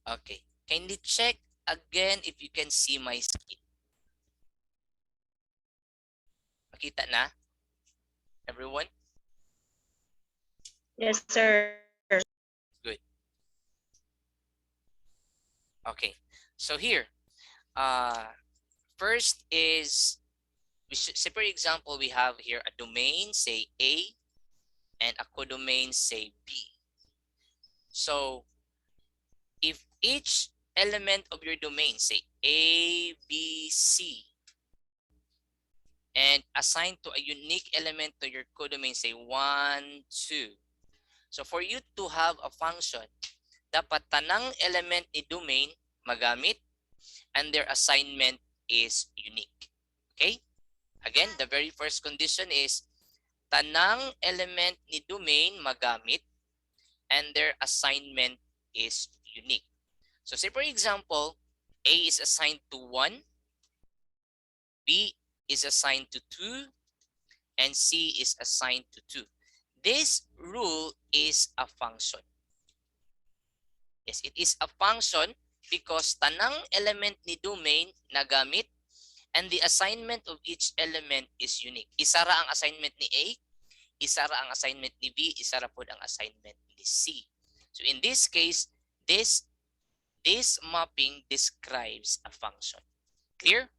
Okay. Kindly check again if you can see my screen. Makita na? Everyone? Yes, sir. Good. Okay. So here, uh, first is, say for example, we have here a domain, say A, and a codomain, say B. So if each element of your domain, say A, B, C, and assigned to a unique element to your codomain, say 1, 2. So for you to have a function, dapat tanang element ni domain magamit and their assignment is unique. Okay? Again, the very first condition is tanang element ni domain magamit and their assignment is unique. So say for example, A is assigned to 1, B is assigned to 2, and C is assigned to 2. This rule is a function. Yes, it is a function because tanang element ni domain nagamit and the assignment of each element is unique. Isa ra ang assignment ni A, isa ra ang assignment ni B, isa ra pod ang assignment ni C. So in this case, this mapping describes a function. Clear?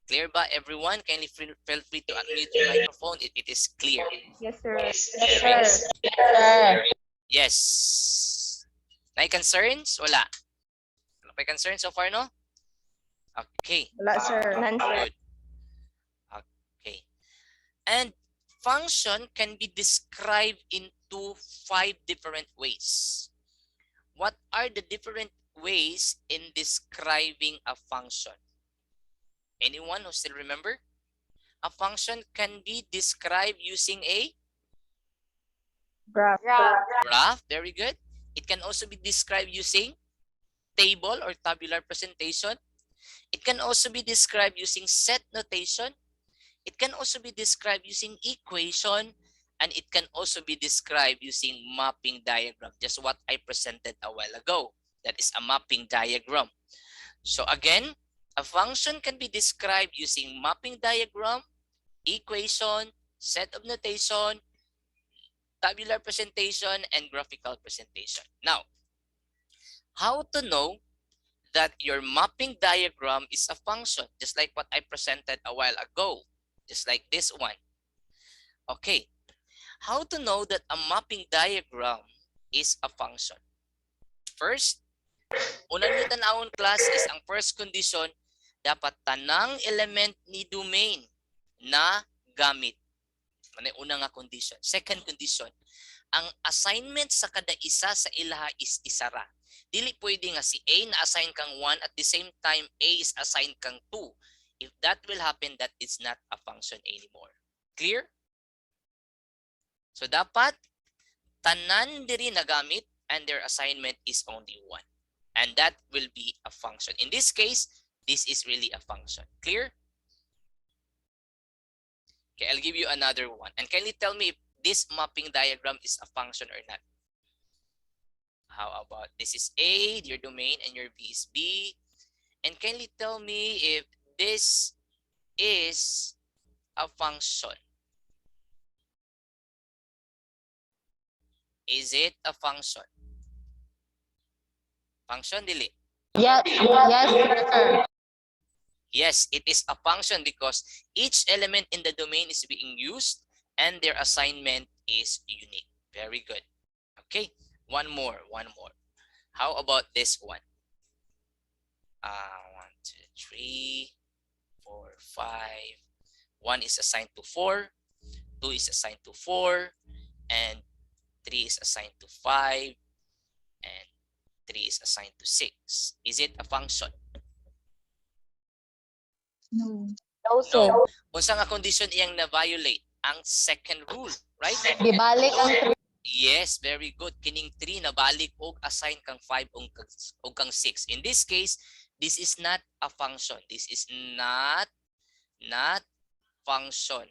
Clear ba everyone? Kindly feel free to unmute your microphone. It is clear. Yes, sir. Yes, sir. Yes. May concerns? Wala. Wala pa concerns so far, no? Okay. Wala, sir. None, sir. Good. Okay. And function can be described into 5 different ways. What are the different ways in describing a function? Anyone who still remember? A function can be described using a Graph. graph. Very good. It can also be described using table or tabular presentation. It can also be described using set notation. It can also be described using equation, and it can also be described using mapping diagram, just what I presented a while ago. That is a mapping diagram. So again, a function can be described using mapping diagram, equation, set of notation, tabular presentation, and graphical presentation. Now, how to know that your mapping diagram is a function, just like what I presented a while ago, just like this one. Okay, how to know that a mapping diagram is a function? First, unang nyo tanawon class is ang first condition, dapat tanang element ni domain na gamit. Manay una nga condition. Second condition, ang assignment sa kada isa sa ilaha is isara. Dili pwede nga si A na assign kang 1 at the same time A is assigned kang 2. If that will happen, that is not a function anymore. Clear? So dapat tanan diri nagamit and their assignment is only 1. And that will be a function. In this case, this is really a function. Clear? Okay, I'll give you another one. And kindly tell me if this mapping diagram is a function or not. How about this is A, your domain, and your B is B. And kindly tell me if this is a function. Is it a function? Function, dili? Yes, sir. Yes, it is a function because each element in the domain is being used and their assignment is unique. Very good. Okay, one more. How about this one? 1, 2, 3, 4, 5. 1 is assigned to 4, 2 is assigned to 4, and 3 is assigned to 5, and 3 is assigned to 6. Is it a function? No, sir. No. Unsa nga condition iyang na-violate? Ang second rule, right? Gibalik ang Yes, very good. Kining 3 nabalik og assign kang 5 og kang 6. In this case, this is not a function. This is not function.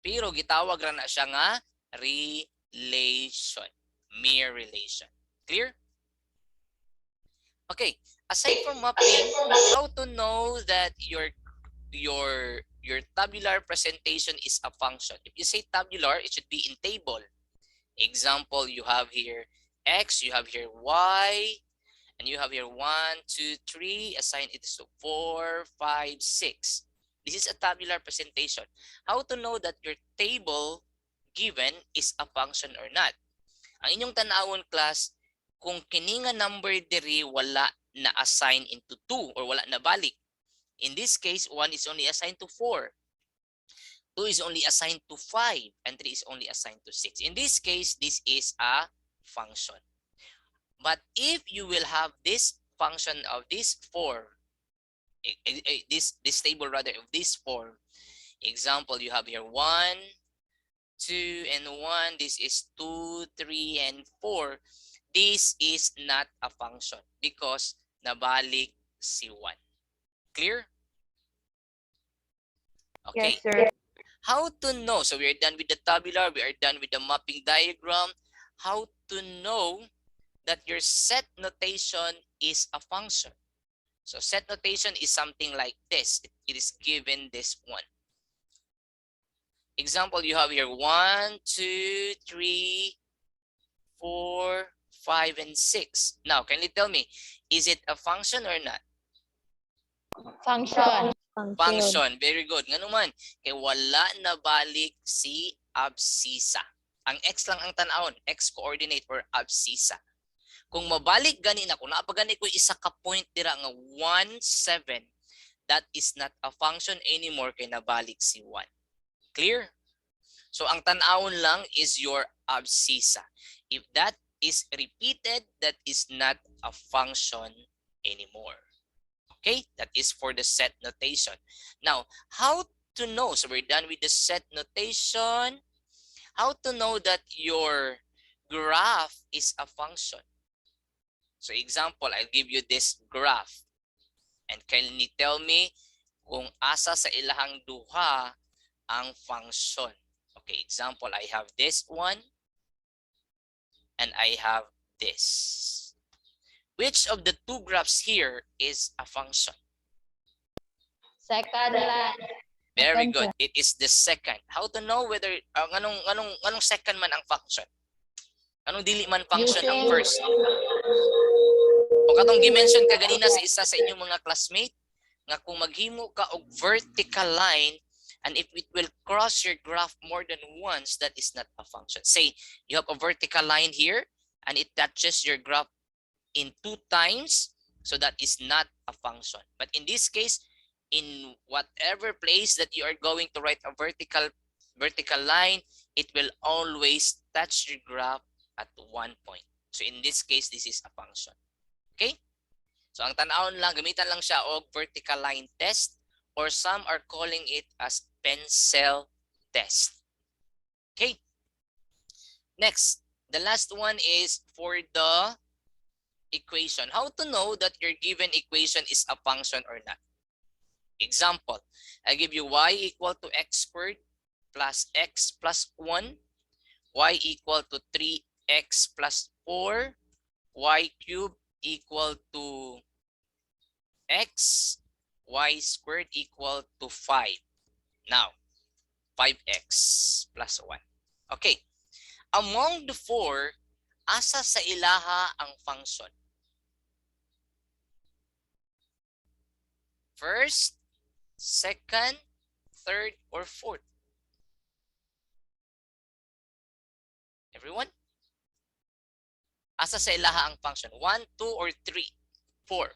Pero gitawag ra na siya nga relation, mere relation. Clear? Okay, aside from mapping, how to know that your tabular presentation is a function? If you say tabular, it should be in table. Example, you have here x, you have here y, and you have here 1, 2, 3, assign it to 4, 5, 6. This is a tabular presentation. How to know that your table given is a function or not? Ang inyong tanawon class, kung kini nga number diri wala na assign into 2 or wala na balik. In this case, 1 is only assigned to 4. 2 is only assigned to 5 and 3 is only assigned to 6. In this case, this is a function. But if you will have this function of this 4, this table rather of this form, example, you have here 1, 2, and 1. This is 2, 3, and 4. This is not a function because nabalik si 1. Clear? Okay. Yes, sir. How to know? So we are done with the tabular. We are done with the mapping diagram. How to know that your set notation is a function? So set notation is something like this. It is given this one. Example, you have here 1, 2, 3, 4, 5, and 6. Now, can you tell me, is it a function or not? Function. Function. Very good. Nga naman, kaya wala na balik si abscissa. Ang x lang ang tanawon, x coordinate or abscissa. Kung mabalik gani na, kung naapagani ko isa ka point dira nga 1, 7, that is not a function anymore kay nabalik si 1. Clear? So ang tanawon lang is your abscissa. If that is repeated, that is not a function anymore. Okay, that is for the set notation. Now, how to know? So we're done with the set notation. How to know that your graph is a function? So example, I'll give you this graph. And can you tell me kung asa sa ilahang duha ang function? Okay, example, I have this one and I have this. Which of the two graphs here is a function? Second line. Very Second good. It is the second. How to know whether anong second man ang function? Anong dili man function ang first? Kung katong gi-mention ka ganina sa isa sa inyong mga classmate nga kung maghimo ka og vertical line and if it will cross your graph more than once, that is not a function. Say you have a vertical line here and it touches your graph in 2 times, so that is not a function. But in this case, in whatever place that you are going to write a vertical line, it will always touch your graph at 1 point. So in this case, this is a function. Okay? So ang tanawon lang, gamitan lang siya og vertical line test, or some are calling it as pencil test. Okay? Next, the last one is for the equation. How to know that your given equation is a function or not? Example, I give you y equal to x squared plus x plus 1, y equal to 3x plus 4, y cubed equal to x, y squared equal to 5. Now, 5x plus 1. Okay. Among the four, asa sa ilaha ang function? First, second, third, or fourth? Everyone? Asa sa ilaha ang function? 1, 2, or 3, 4?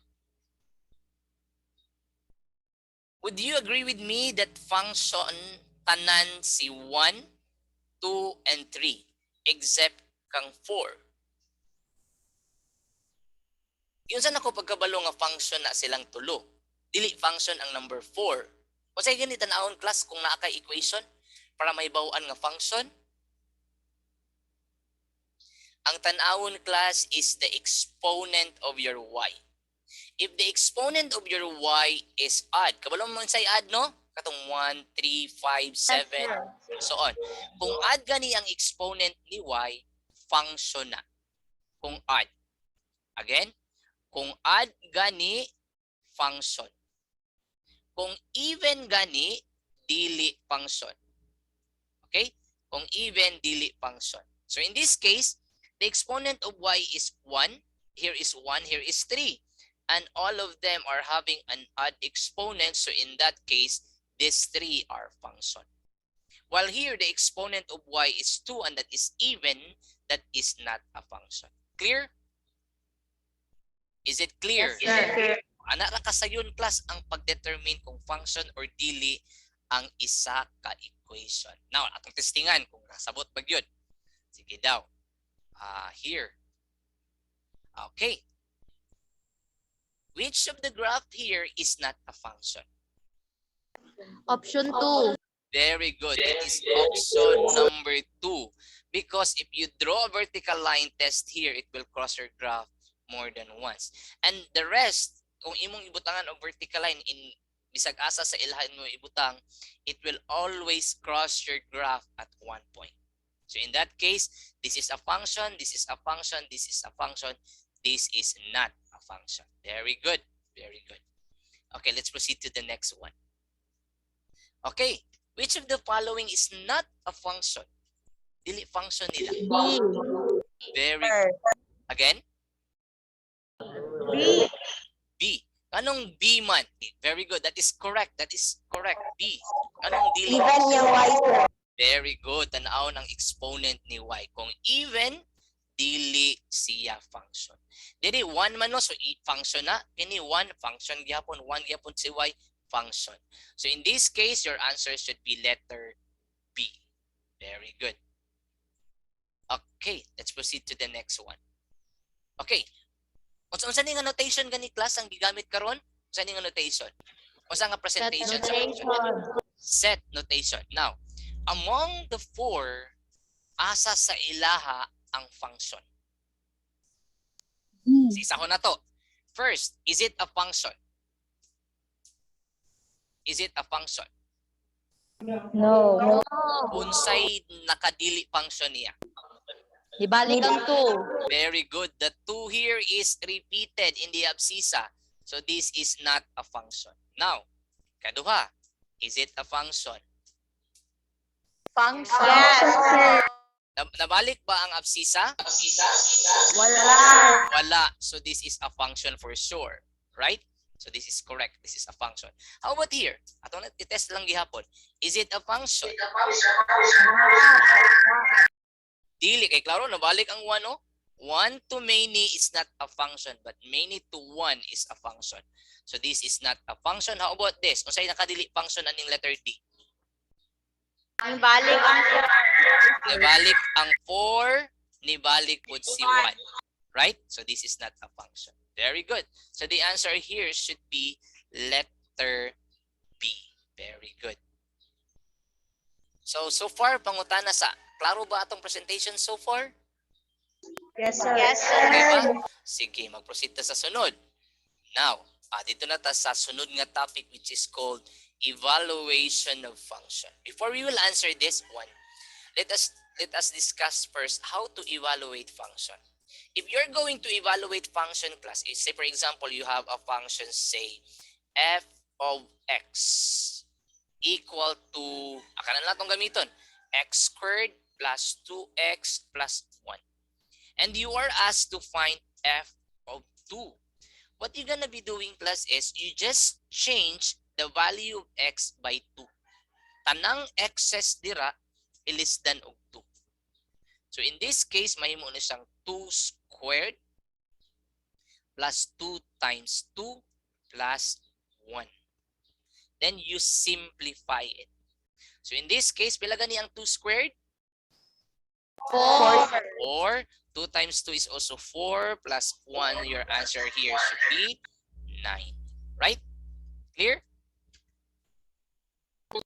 Would you agree with me that function tanan si 1, 2, and 3 except kang 4? Yun saan ako pagkabalo nga function na silang tulo. Dili function ang number 4. O sa ganito tanawon class kung naa kay equation para may bawaan nga function. Ang tanawon class is the exponent of your y. If the exponent of your y is odd, kabalo mo say odd, no? Katong 1, 3, 5, 7, so on. Kung odd gani ang exponent ni y, function na. Kung odd. Again, kung odd gani, function. Kung even gani, dili function. Okay? Kung even, dili function. So in this case, the exponent of y is 1. Here is 1, here is 3. And all of them are having an odd exponent. So in that case, these 3 are function. While here, the exponent of y is 2 and that is even, that is not a function. Clear? Is it clear? Yes, sir. Ana ra kasayon class ang pagdetermine kung function or dili ang isa ka equation. Now, atong testingan kung nasabot ba gyud. Sige daw. Here. Okay. Which of the graph here is not a function? Option 2. Very good. It is option number 2. Because if you draw a vertical line test here, it will cross your graph more than once. And the rest, kung imong ibutangan o vertical line in bisag asa sa ilhan mo ibutang, it will always cross your graph at one point. So in that case, this is a function, this is a function, this is a function, this is not a function. Very good. Very good. Okay, let's proceed to the next one. Okay, which of the following is not a function? Dili function nila. Very good. Again? B. B. Anong B man? Very good. That is correct. That is correct. B. Anong dili? Even yung y, sir. Very good. Tanaw ng exponent ni y. Kung even, dili siya function. Dili 1 man no, so function na. Kini 1 function gyapon, 1 gyapon si y function. So in this case, your answer should be letter B. Very good. Okay, let's proceed to the next one. Okay. Unsa ning notation gani class ang gigamit karon? Unsa ning notation? Unsa nga presentation sa function? Set notation. Now, among the 4, asa sa ilaha ang function? Isa ko na to. First, is it a function? Is it a function? No. Unsay nakadili function niya? Ibalik ang 2. Very good. The 2 here is repeated in the abscissa. So this is not a function. Now, kaduha, is it a function? Function. Yes, sir. Nabalik ba ang abscissa? Wala. Wala. So this is a function for sure. Right? So this is correct. This is a function. How about here? Ato na test lang gihapon. Is it a function? Dili kay klaro nabalik ang 1 oh. 1 to many is not a function but many to 1 is a function. So this is not a function. How about this? Unsay nakadili function aning letter D? Ang balik ang Nibalik ang 4, nibalik pud si 1. Right? So this is not a function. Very good. So the answer here should be letter B. Very good. So far, pangutana sa, klaro ba atong presentation so far? Yes, sir. Yes, Okay ba? sir. Sige, mag-proceed ta sa sunod. Now, dito na ta sa sunod nga topic which is called evaluation of function. Before we will answer this one, let us discuss first how to evaluate function. If you're going to evaluate function class, say for example, you have a function, say, f of x equal to, akalan lang itong gamiton, x squared plus 2x plus 1. And you are asked to find f of 2. What you're gonna be doing class is, you just change the value of x by 2. Tanang x's dira, ilis than og 2. So in this case, mahimo na siyang 2 squared plus 2 times 2 plus 1. Then you simplify it. So in this case, pila gani ang 2 squared? 4. 4. 2 times 2 is also 4 plus 1. Your answer here should be 9. Right? Clear?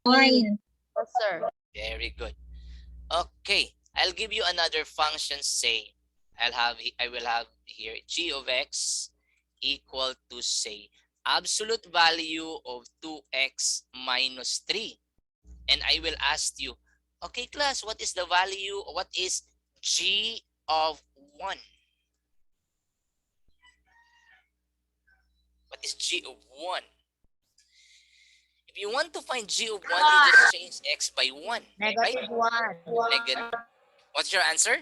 9. Yes, sir. Very good. Okay. I'll give you another function, say, I will have here g of x equal to, say, absolute value of 2x minus 3. And I will ask you, okay class, what is the value, what is g of 1? is g of 1? If you want to find g of 1, you just change x by 1, right? Negative 1. Negative. What's your answer?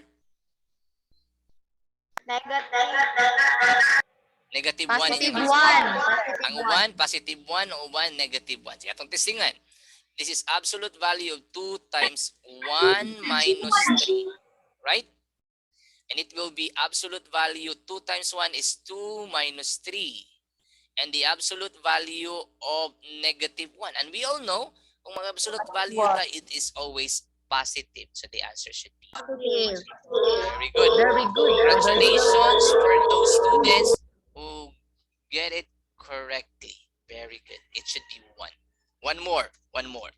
Negative 1 is Positive the 1. answer. Positive Ang 1, positive 1 o 1, negative 1. Sige, itong testingan. This is absolute value of 2 times 1 minus 3, right? And it will be absolute value 2 times 1 is 2 minus 3. And the absolute value of negative 1. And we all know, kung mga absolute value ta, it is always positive. So the answer should be Positive. very good. Very good. Congratulations for those students who get it correctly. Very good. It should be 1. One more. One more.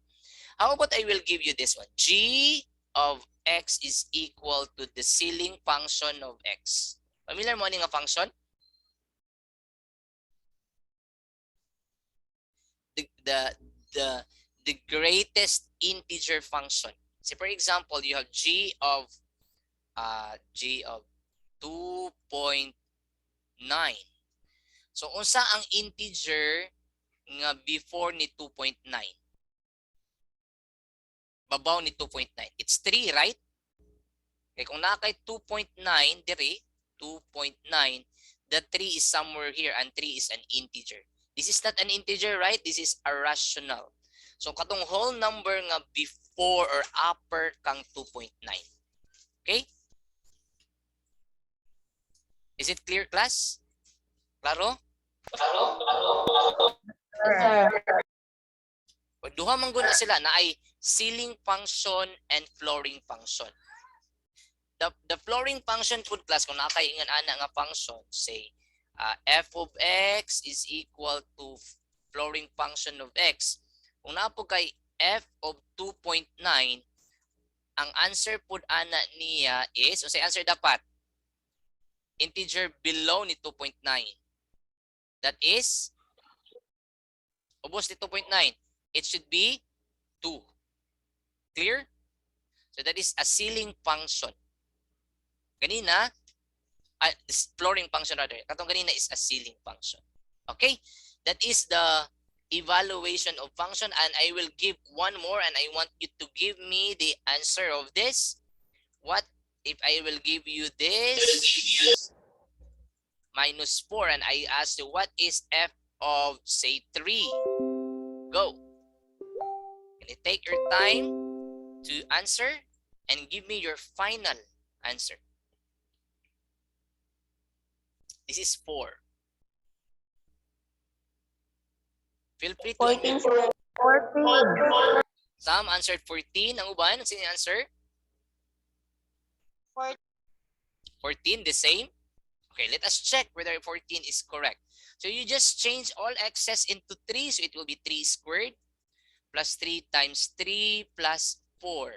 How about I will give you this one? G of x is equal to the ceiling function of x. Familiar mo nga function? The greatest integer function. So for example, you have g of 2.9. So unsa ang integer nga before ni 2.9? Babaw ni 2.9. It's 3, right? Okay, kung nakay 2.9 dire, 2.9, the 3 is somewhere here and 3 is an integer. This is not an integer, right? This is a rational. So katong whole number nga before or upper kang 2.9. Okay? Is it clear, class? Klaro? Sir. Duha man guna sila na ay ceiling function and flooring function. The flooring function pud class kung nakaingan ana nga function, say f of x is equal to flooring function of x. Kung napo kay f of 2.9, ang answer pud ana niya is, o say answer dapat integer below ni 2.9. That is ubos ni 2.9. It should be 2. Clear? So that is a ceiling function. Kanina, flooring function rather. Katong kanina is a ceiling function. Okay? That is the evaluation of function, and I will give one more, and I want you to give me the answer of this. What if I will give you this minus 4 and I ask you what is f of say 3? Go. Can you take your time to answer and give me your final answer? This is 4. Feel free to 14. unmute. 14. Some answered 14. Ang uban, ano sino answer? 14, the same? Okay, let us check whether 14 is correct. So you just change all x's into 3. So it will be 3 squared plus 3 times 3 plus 4.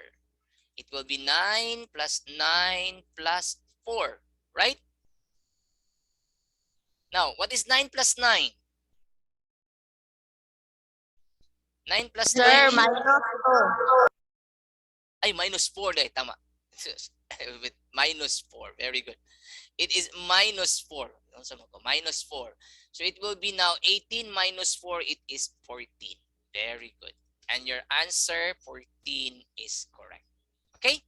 It will be 9 plus 9 plus 4. Right? Now, what is 9 plus 9? 9 plus 9? Sir, minus 2. Ay, minus 4 dahil. Tama. Minus 4. Very good. It is minus 4. Minus 4. So it will be now 18 minus 4. It is 14. Very good. And your answer, 14, is correct. Okay?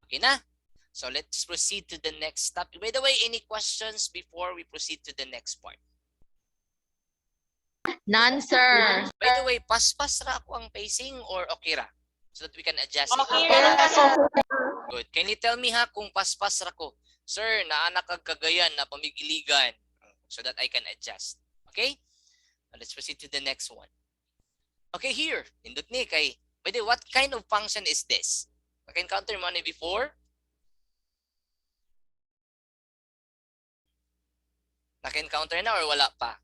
Okay na? So let's proceed to the next topic. By the way, any questions before we proceed to the next part? None, sir. By the way, paspas ra ako ang pacing or okay ra? So that we can adjust it. Okay lang, sir. Good. Can you tell me ha kung paspas ra ko? Sir, naanak kag kagayan na pamigiligan. So that I can adjust. Okay? Now let's proceed to the next one. Okay, here. Indot ni kay. By the way, what kind of function is this? Naka-encounter mo na before? Naka-encounter na or wala pa?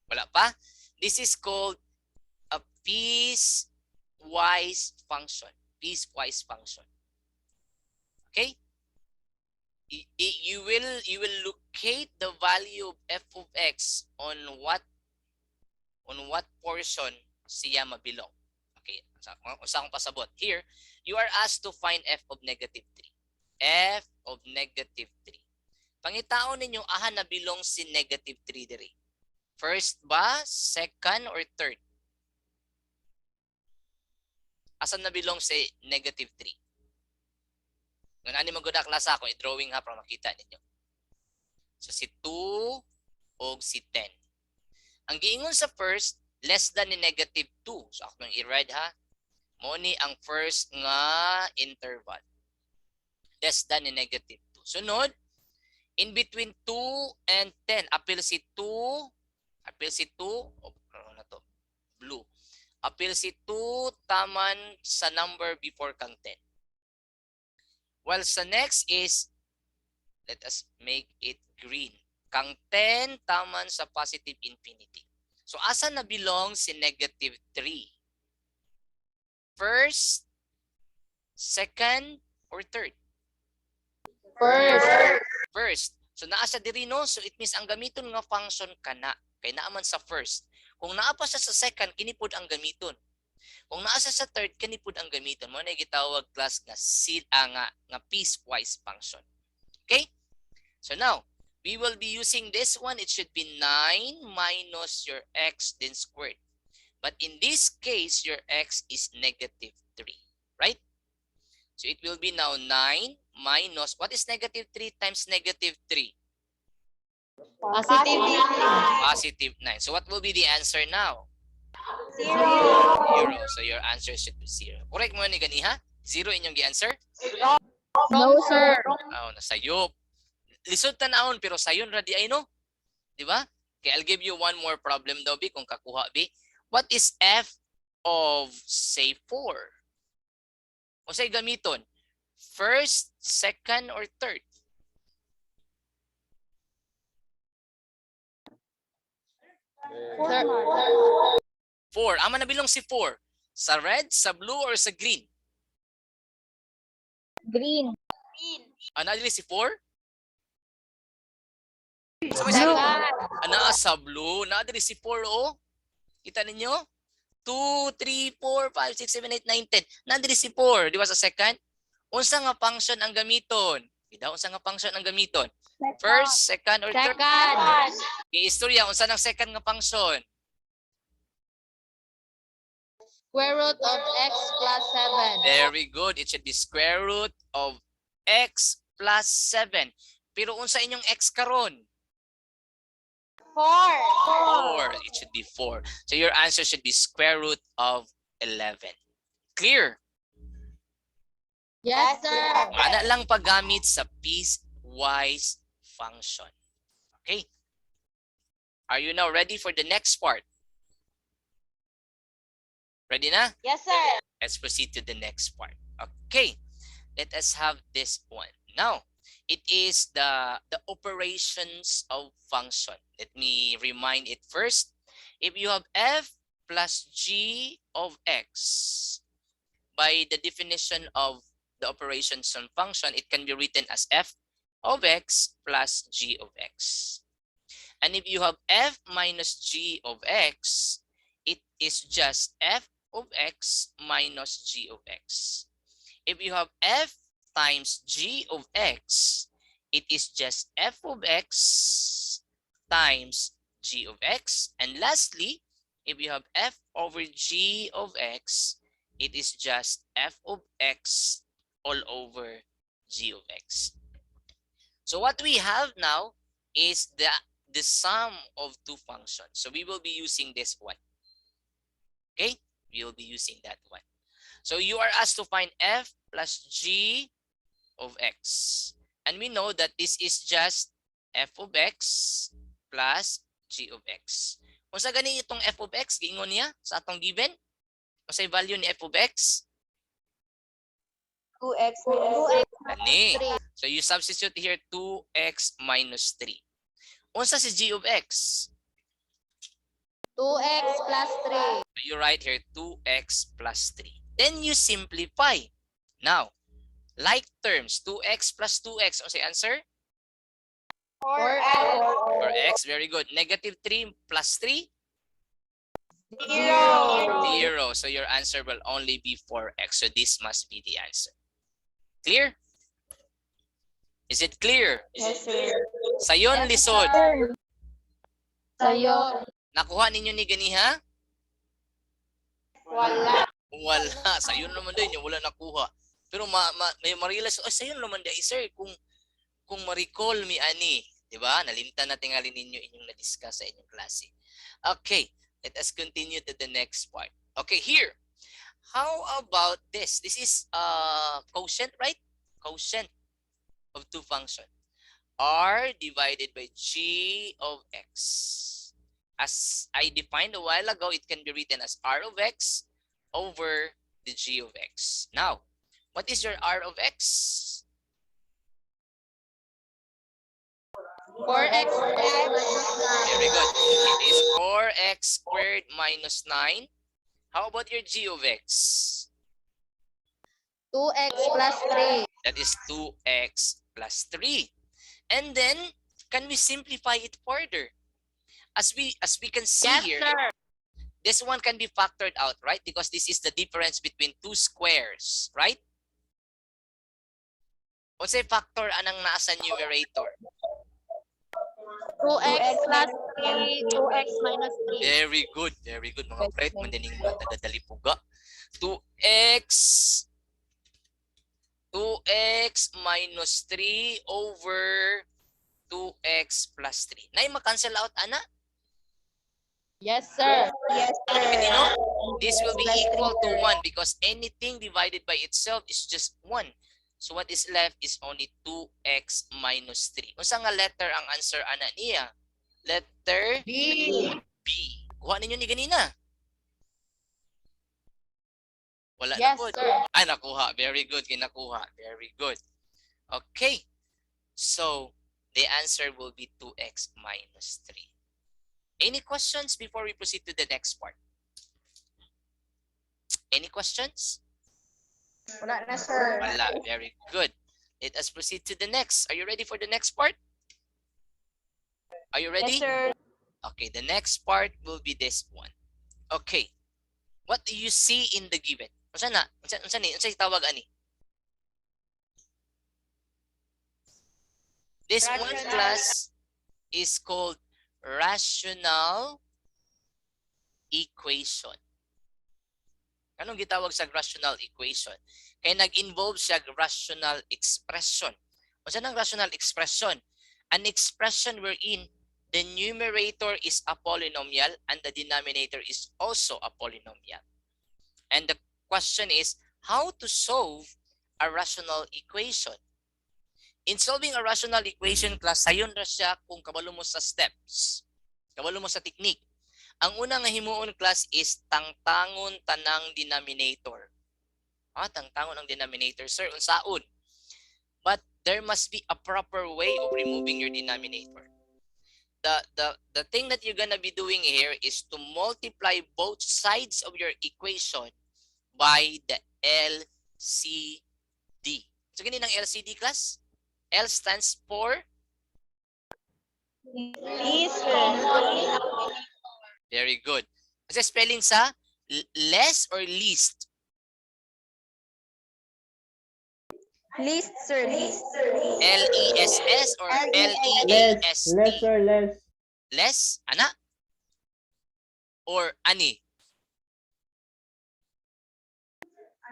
Wala pa? This is called a piecewise function. Piecewise function. Okay? You will locate the value of f of x on what portion siya mabilong. Okay, sa akong pasabot. Here, you are asked to find f of negative 3. F of negative 3. Pangitaon ninyo, aha na belong si negative 3 diri. First ba, second, or third? Asan na belong si negative 3? Kung ano maganda klasa ako, i-drawing ha para makita ninyo. So si 2 o si 10. Ang giingon sa first, less than ni negative 2. So ako nang i-write ha. Mo ni ang first nga interval. Less than ni negative 2. Sunod, in between 2 and 10. Apil si 2. Ano na to? Blue. Apil si 2 taman sa number before kang 10. While sa next is, let us make it green. Kang 10 taman sa positive infinity. So asa na belong si negative 3? First, second, or third? First. So naa siya diri no. So it means ang gamiton nga function kana kay naa man sa first. Kung naa pa siya sa second, kinipod ang gamiton. Kung naa siya sa third, kinipod ang gamiton. Mo na gitawag class nga nga piecewise function. Okay? So now, we will be using this one. It should be 9 minus your x then squared. But in this case, your x is negative 3. Right? So it will be now 9 minus, what is negative 3 times negative 3? Positive 9. Positive 9. So what will be the answer now? 0. 0. So your answer should be 0. Correct mo ni gani ha? 0 inyong gi-answer? No, sir. Oh, nasayop. Lisod tanawon pero sayon ra di ay no? Di ba? Okay, I'll give you one more problem daw bi kung kakuha bi. What is f of say 4? O say gamiton? First, second, or third? Sir. 4. Ama na bilong si 4. Sa red, sa blue, or sa green? Green. Ana dili si 4? Sa Blue. ana sa blue, na dili si 4 o. Kita ninyo? 2, 3, 4, 5, 6, 7, 8, 9, 10. Na dili si 4, di ba sa second? Unsa nga function ang gamiton? Ida unsa nga function ang gamiton? First, second, or third? Second. Istorya unsa nang second nga function? Square root of x plus 7. Very good. It should be square root of x plus 7. Pero unsa inyong x karon? 4. It should be 4. So your answer should be square root of 11. Clear? Yes, sir. Ana lang paggamit sa piecewise function. Okay? Are you now ready for the next part? Ready na? Yes, sir. Let's proceed to the next part. Okay. Let us have this one. Now, it is the operations of function. Let me remind it first. If you have f plus g of x, by the definition of the operations on function, it can be written as f of x plus g of x. And if you have f minus g of x, it is just f of x minus g of x. If you have f times g of x, it is just f of x times g of x. And lastly, if you have f over g of x, it is just f of x all over g of x. So what we have now is the sum of two functions. So we will be using this one. Okay? We will be using that one. So you are asked to find f plus g of x. And we know that this is just f of x plus g of x. Kung sa ganin itong f of x, giingon niya sa atong given, kung sa value ni f of x, 2x minus Ani. So you substitute here 2x minus 3. Unsa si g of x? 2x plus 3. So you write here 2x plus 3. Then you simplify. Now, like terms, 2x plus 2x. What's the answer? 4x. 4x. Very good. Negative 3 plus 3? 0. 0. So your answer will only be 4x. So this must be the answer. Clear? Is it clear? Yes, sir. Sayon Yes, lisod. sir. Sayon. Nakuha ninyo ni ganiha? Wala. Wala. Sayon naman din yung wala nakuha. Pero may ma-realize, oh, sayon naman din, sir, kung ma-recall mi ani, di ba? Nalimtan na tingali ninyo inyong na-discuss sa inyong klase. Okay, let us continue to the next part. Okay, here. How about this? This is quotient, right? Quotient of two functions. R divided by G of X. As I defined a while ago, it can be written as R of X over the G of X. Now, what is your R of X? 4x. Very good. It is 4x squared minus 9. How about your G of X? 2x plus 3. That is 2x plus 3. And then, can we simplify it further? As we can see Yes, here, sir. this one can be factored out, right? Because this is the difference between two squares, right? What's a factor anang nasa numerator? 2x plus 3, 2x minus 3. Very good. Very good, mga pret. Mandining mga taga-Dalipuga. 2x minus 3 over 2x plus 3. Nay, ma-cancel out, ana? Yes, sir. Yes, sir. Okay, you know, this will be equal to 1 because anything divided by itself is just 1. So what is left is only 2x minus 3. Unsa nga letter ang answer ana niya? Letter B. B. Kuha ninyo ni ganina. Wala Yes, na po. sir. Ay, nakuha. Very good. Kinakuha. Very good. Okay. So, the answer will be 2x minus 3. Any questions before we proceed to the next part? Any questions? Wala na, sir. Wala. Very good. Let us proceed to the next. Are you ready for the next part? Are you ready? Yes, sir. Okay, the next part will be this one. Okay. What do you see in the given? Unsa na? Unsa tawag ani? This one class is called rational equation. Anong gitawag sa rational equation? Kaya nag-involve siya rational expression. Unsa nang rational expression? An expression wherein the numerator is a polynomial and the denominator is also a polynomial. And the question is, how to solve a rational equation? In solving a rational equation, class, sayon ra siya kung kabalo mo sa steps. Kabalo mo sa technique. Ang una nga himuon, class, is tangtangon tanang denominator. Tangtangon ang denominator, sir, unsaon? But there must be a proper way of removing your denominator. The thing that you're gonna be doing here is to multiply both sides of your equation by the LCD. So, ganyan ang LCD, class? L stands for? Please, sir. Very good. Kasi spelling sa less or least? Least, sir. Least. L-E-S-S or L-E-A-S-T? Less, sir, less. Less? Ana? Or ani?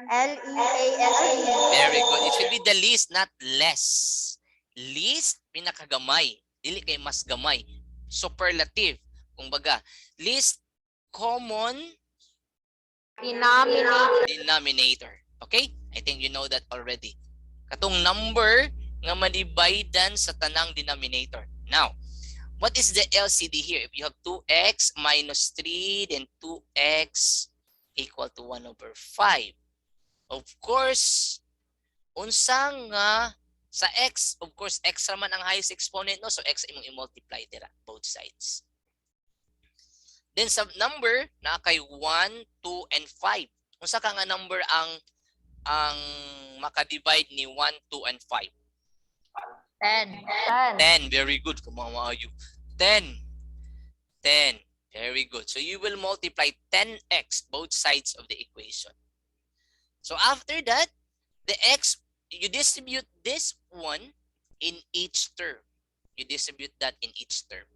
L-E-A-S-T. Very good. It should be the least, not less. Least, pinakagamay. Dili kay mas gamay. Superlative. Kung baga, least common denominator. Okay? I think you know that already. Katong number nga madividan sa tanang denominator. Now, what is the LCD here? If you have 2x minus 3, then 2x equal to 1 over 5. Of course, unsa nga sa x, of course, x raman ang highest exponent, no? So, x imong i-multiply dira, both sides. Then, sa number, na kay 1, 2, and 5. Unsa ka nga number ang makadivide ni 1, 2, and 5? 10. 10. Very good. Kumamaayo. 10. 10. Very good. So, you will multiply 10x both sides of the equation. So, after that, the x, you distribute this one in each term. You distribute that in each term.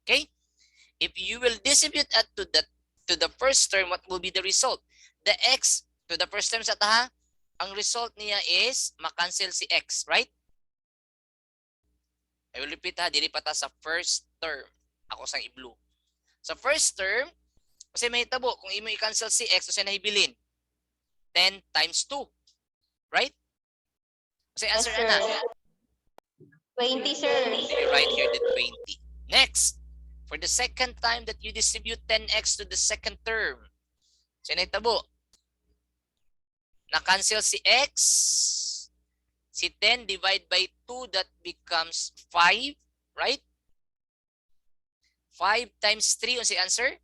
Okay? If you will distribute that to the first term, what will be the result? The x to the first term sa taha, ang result niya is makancel si x, right? I will repeat ha, dili pa ta sa first term. Ako sang i-blue. Sa first term, kasi may tabo, kung imo i-cancel si x, kasi nahibilin. 10 times 2. Right? Kasi answer Yes, ana. sir. 20, sir. You write here the 20. Next, for the second time that you distribute 10x to the second term, kasi naitabo, na-cancel si x, si 10 divide by 2, that becomes 5, right? 5 times 3, ano si answer?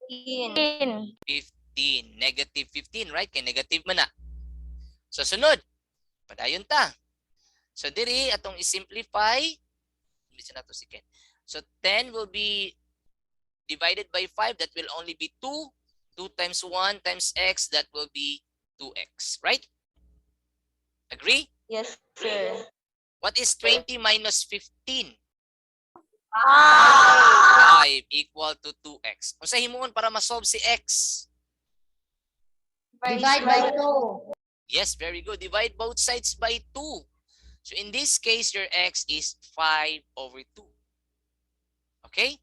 15. 15. Negative 15, right? Kaya negative man na. So, sunod. Padayon ta. So, diri, atong i-simplify. Bisa na to si Ken. So, 10 will be divided by 5. That will only be 2. 2 times 1 times x, that will be 2x, right? Agree? Yes, sir. What is 20 minus 15? 5. 5 equal to 2x. Kung sa himuon para masolve si x. Divide by 2. Yes, very good. Divide both sides by 2. So in this case, your x is 5 over 2. Okay?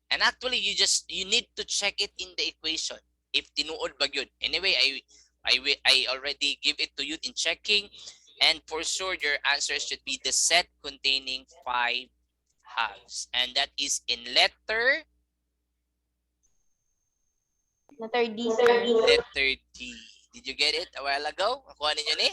And actually, you need to check it in the equation. If tinuod ba yun. Anyway, I already give it to you in checking. And for sure, your answer should be the set containing 5 halves. And that is in letter? Letter D, sir. Letter D. Did you get it a while ago? Nakuha ninyo ni?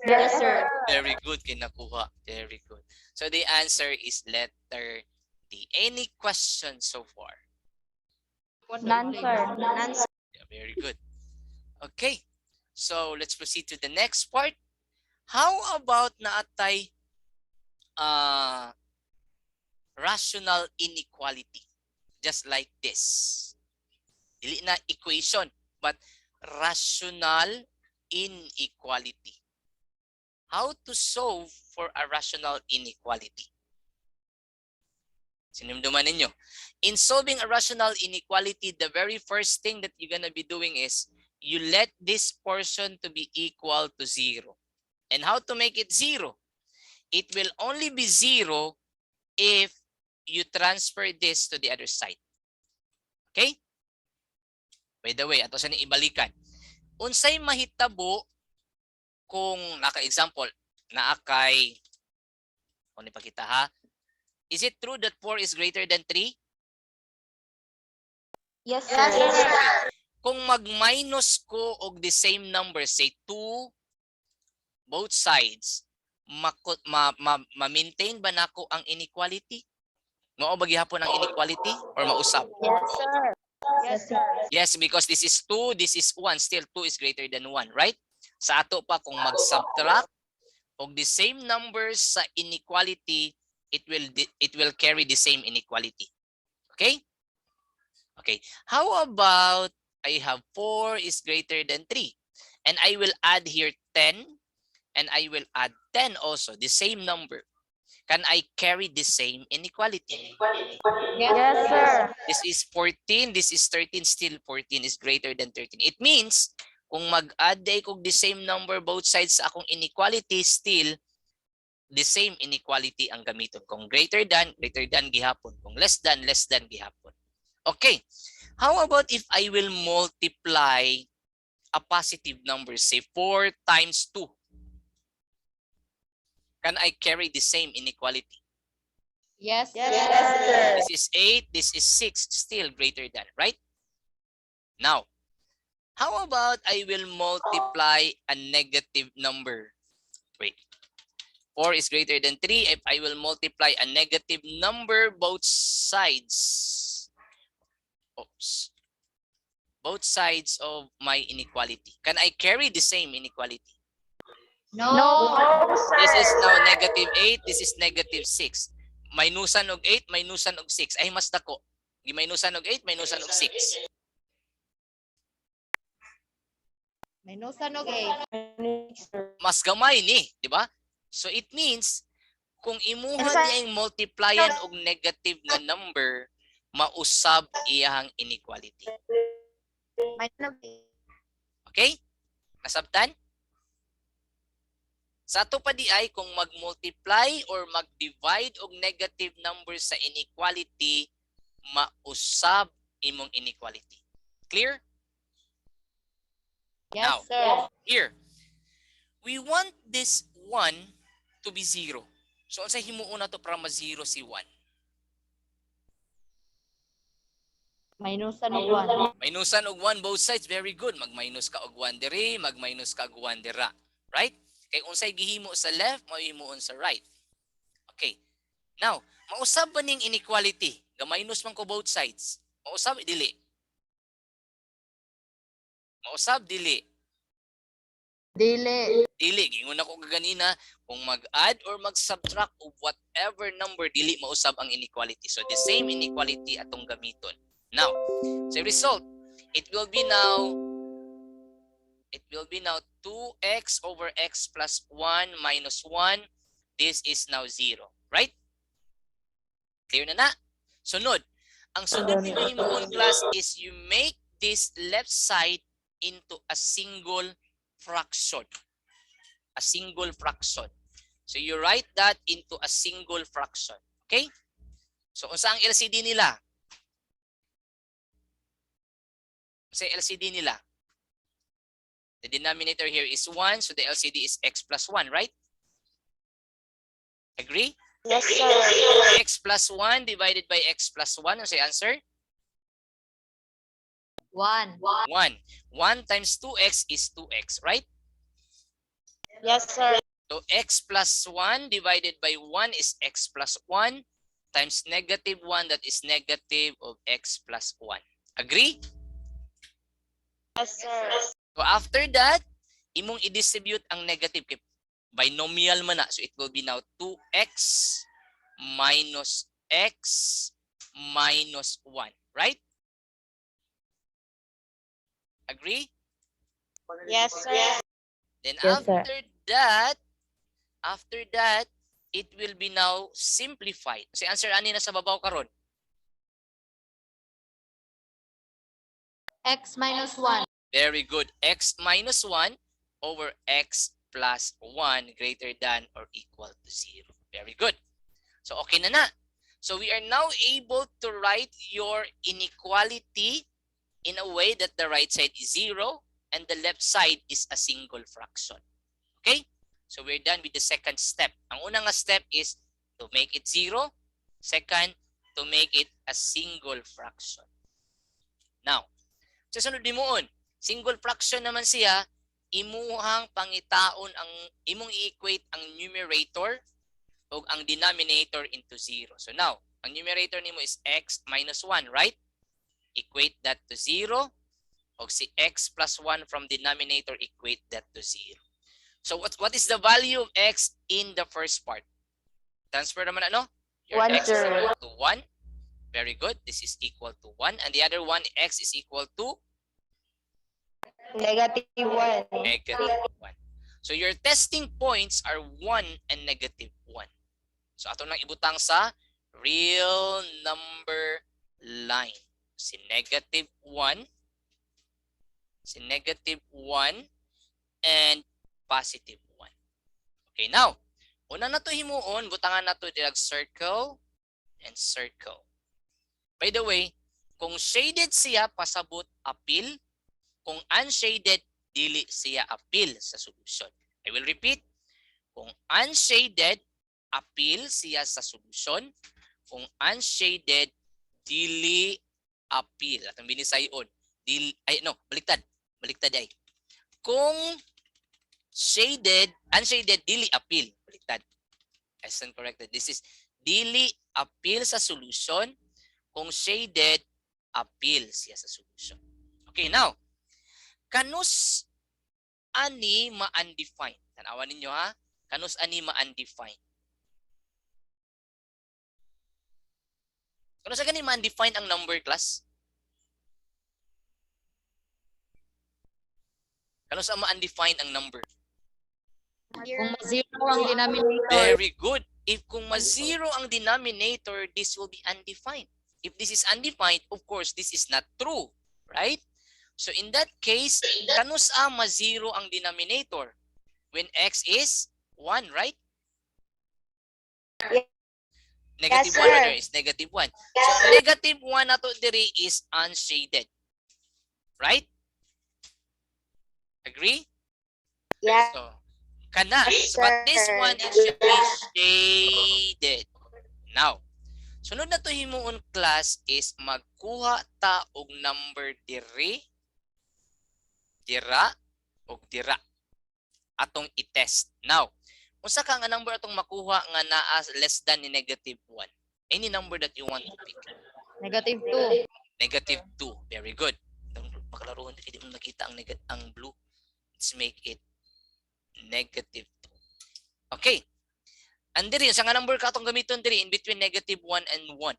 Yes, sir. Very good, kinakuha. Very good. So the answer is letter D. Any questions so far? None, sir. None, sir. Yeah, very good. Okay. So let's proceed to the next part. How about naatay rational inequality? Just like this. Dili na equation, but rational inequality. How to solve for a rational inequality? Sinimduman ninyo. In solving a rational inequality, the very first thing that you're gonna be doing is you let this portion to be equal to 0. And how to make it 0? It will only be 0 if you transfer this to the other side. Okay? By the way, ato sa ni ibalikan. Unsay mahitabo kung naka-example, naakay, kung ipakita ha, is it true that 4 is greater than 3? Yes, sir. Kung mag-minus ko og the same number, say 2, both sides, ma-maintain ba nako ang inequality? Mao ba gihapon ang inequality or mausab? Yes, sir. Yes, sir. Yes, because this is 2, this is 1, still 2 is greater than 1, right? Sa ato pa kung mag-subtract og the same numbers sa inequality, it will carry the same inequality. Okay? Okay. How about I have 4 is greater than 3, and I will add here 10, and I will add 10 also, the same number. Can I carry the same inequality? Yes, sir. This is 14, this is 13, still 14 is greater than 13. It means, kung mag-add ko the same number both sides sa akong inequality, still the same inequality ang gamiton. Kung greater than gihapon. Kung less than gihapon. Okay. How about if I will multiply a positive number, say 4 times 2? Can I carry the same inequality? Yes, Yes, sir. This is 8, this is 6, still greater than, right? Now, how about I will multiply a negative number? Wait. 4 is greater than 3. If I will multiply a negative number both sides. Oops. Both sides of my inequality. Can I carry the same inequality? No. sir. This is now negative 8. This is negative 6. Minusan og 8, minusan og 6. Ay, mas dako. Minusan og 8, minusan og 6. Minusan og 8. Mas gamay ni, di ba? So it means kung imuha niya yung multiplyan og negative nga number, mausab iyang inequality. Okay? Nasabtan? Sa ato pa di ay kung mag-multiply or mag-divide og negative number sa inequality, mausab imong inequality. Clear? Yes, Now, sir. here, we want this 1 to be 0. So, unsay himuon na to para ma-0 si 1? Minusan og 1. Minusan og 1 both sides. Very good. Mag-minus ka og 1 diri, mag-minus ka og 1 dira. Right? Kay unsay gihimo sa left, mahimuon sa right. Okay. Now, mausab ba ning inequality? Ga-minus man ko both sides. Mausab, dili. Mausab, dili. Dili. Dili. Gingon ako kaganina, kung mag-add or mag-subtract of whatever number, dili mausab ang inequality. So, the same inequality atong gamiton. Now, so result, it will be now 2x over x plus 1 minus 1. This is now 0. Right? Clear na na? Sunod. Ang sunod ni himuon class is you make this left side into a single fraction. A single fraction. So you write that into a single fraction. Okay? So unsa ang LCD nila? Unsa ang LCD nila? The denominator here is 1, so the LCD is x plus 1, right? Agree? Yes, sir. X plus 1 divided by x plus 1. Ano say answer? 1. 1. 1 times 2x is 2x, right? Yes, sir. So x plus 1 divided by 1 is x plus 1 times negative 1, that is negative of x plus 1. Agree? Yes, sir. So after that, imong i-distribute ang negative. Binomial man na. So it will be now 2x minus x minus 1. Right? Agree? Yes, sir. Then Yes, sir. after that, it will be now simplified. Si answer ani na sa babaw karon. X minus 1. Very good. X minus 1 over x plus 1 greater than or equal to 0. Very good. So okay na na. So we are now able to write your inequality in a way that the right side is 0 and the left side is a single fraction. Okay? So we're done with the second step. Ang unang step is to make it 0. Second, to make it a single fraction. Now, sa sunod nimuon, single fraction naman siya, imuhang pangitaon ang imong i-equate ang numerator o ang denominator into 0. So now, ang numerator nimo is x minus 1, right? Equate that to 0. O si x plus 1 from denominator, equate that to 0. So what is the value of x in the first part? Transfer naman ano? Your 1, x is sir. equal to 1. Very good. This is equal to 1. And the other one, x is equal to Negative 1. negative 1. So your testing points are 1 and negative 1. So ato nang ibutang sa real number line. Si negative 1 and positive 1. Okay, now, una na to himuon, butangan na to dilag circle and circle. By the way, kung shaded siya, pasabot apil. Kung unshaded, dili siya apil sa solusyon. I will repeat. Kung unshaded, apil siya sa solusyon. Kung unshaded, dili apil. At ang binisayon, baliktad. Baliktad ay. Kung unshaded, dili apil. Baliktad. I stand corrected. This is dili apil sa solusyon. Kung shaded, apil siya sa solusyon. Okay, now, kanus ani ma-undefined. Tanawan ninyo ha. Kanus ani ma-undefined. Kanus ani ma-undefined ang number class? Kano sa ma-undefined ang number? Kung ma-zero ang denominator. Very good. If kung ma-zero ang denominator, this will be undefined. If this is undefined, of course, this is not true. Right? So in that case, kano sa ma-zero ang denominator? When x is 1, right? Negative 1 sir. is negative 1. So negative 1 na to diri is unshaded. Right? Agree? Yes, So, kana. So, sir. but this one, it should be shaded. Now, sunod na to himuon class is magkuha ta og number diri, dira, og dira. Atong i-test. Now, unsa ka nga number atong makuha nga naa less than ni negative 1? Any number that you want to pick. Negative 2. Negative 2. Very good. Makalaruhan di mo nakita ang blue. Let's make it negative 2. Okay. And diri, sa nga number ka atong gamiton diri in between negative 1 and 1?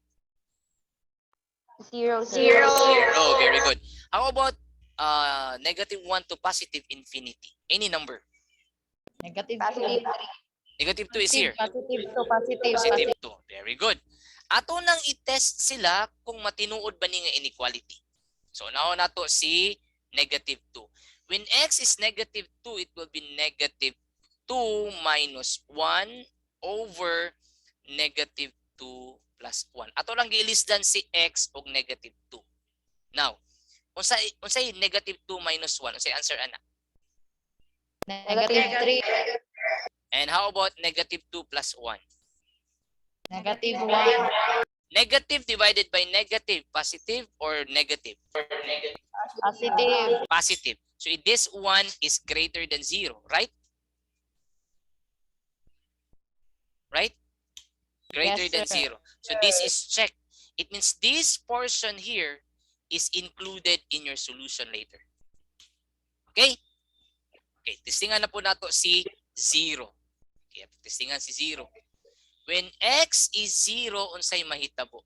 0. 0. Very good. How about negative 1 to positive infinity? Any number? Negative 2. Positive. Negative 2 is here. Positive 2. Positive. Positive 2. Very good. Ato nang i-test sila kung matinuod ba ni nga inequality. So now nato si negative 2. When x is negative 2, it will be negative 2 minus 1 over negative 2 plus 1. Ato lang gilisdan si x og negative 2. Now, unsay negative 2 minus 1? Unsay answer ana? Negative 3. And how about negative 2 plus 1? Negative 1. Negative divided by negative, positive or negative? Positive. Positive. So this one is greater than 0, right? Right? Greater Yes, than sir. 0. So this is checked. It means this portion here is included in your solution later. Okay? Okay, testingan na po nato si 0. Okay, testingan si 0. When x is 0, unsay mahitabo?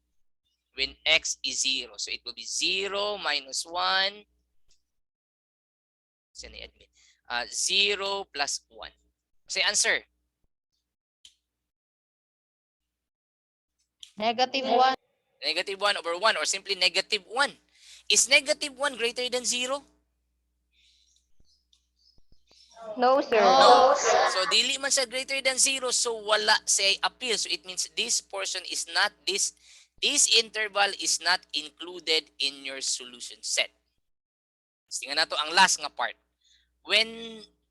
When x is 0. So it will be 0 minus 1. Saan i-admit? 0 plus 1. Say answer. Negative 1. Negative 1 over 1 or simply negative 1. Is negative 1 greater than 0? No, sir. No. So dili man siya greater than 0, so wala say appeal. So it means this portion is not this interval is not included in your solution set. Tingnan nato ang last nga part.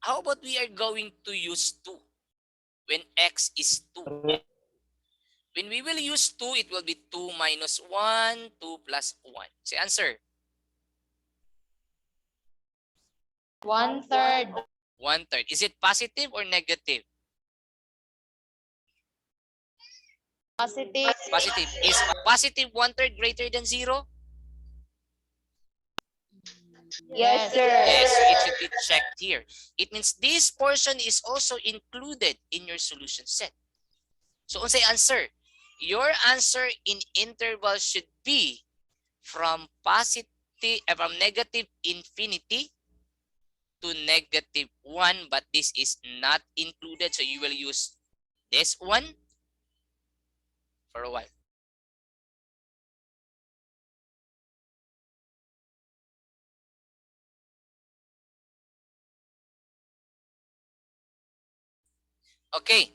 How about we are going to use 2 when x is 2? When we will use 2, it will be 2 minus 1, 2 plus 1. Say answer. 1/3. 1/3. Is it positive or negative? Positive. Positive. Is positive 1/3 greater than 0? Yes, sir. Yes, so it should be checked here. It means this portion is also included in your solution set. So unsay answer? Your answer in interval should be from negative infinity to negative 1, but this is not included, so you will use this one for a while. Okay,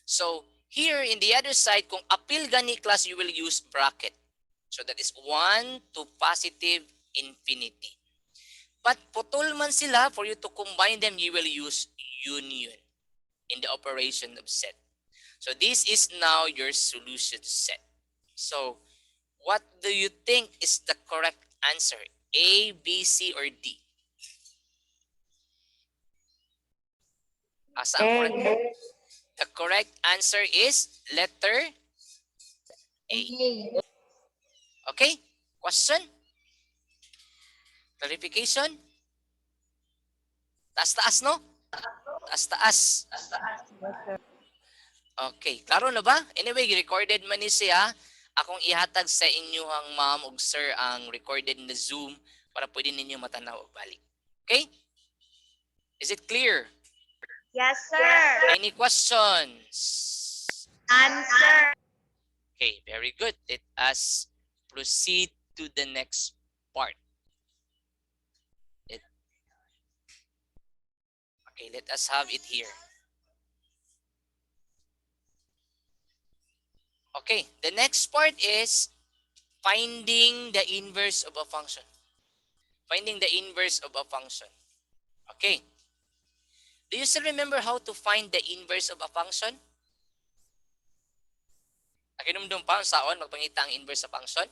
so here in the other side, kung appeal gani class, you will use bracket. So that is 1 to positive infinity. But putol man sila, for you to combine them, you will use union in the operation of set. So this is now your solution set. So what do you think is the correct answer? A, B, C, or D? Asa ang correct? The correct answer is letter A. Okay? Question? Clarification? Taas-taas, no? Taas-taas. Okay. Klaro na ba? Anyway, recorded man ni siya. Akong ihatag sa inyong ma'am ug sir ang recorded na Zoom para pwede ninyo matanaw og balik. Okay? Is it clear? Yes, sir. Any questions? Answer. Okay, very good. Let us proceed to the next part. Okay, let us have it here. Okay, the next part is finding the inverse of a function. Finding the inverse of a function. Okay. Do you still remember how to find the inverse of a function? Akinumdum pa saon magpangita ang inverse sa function?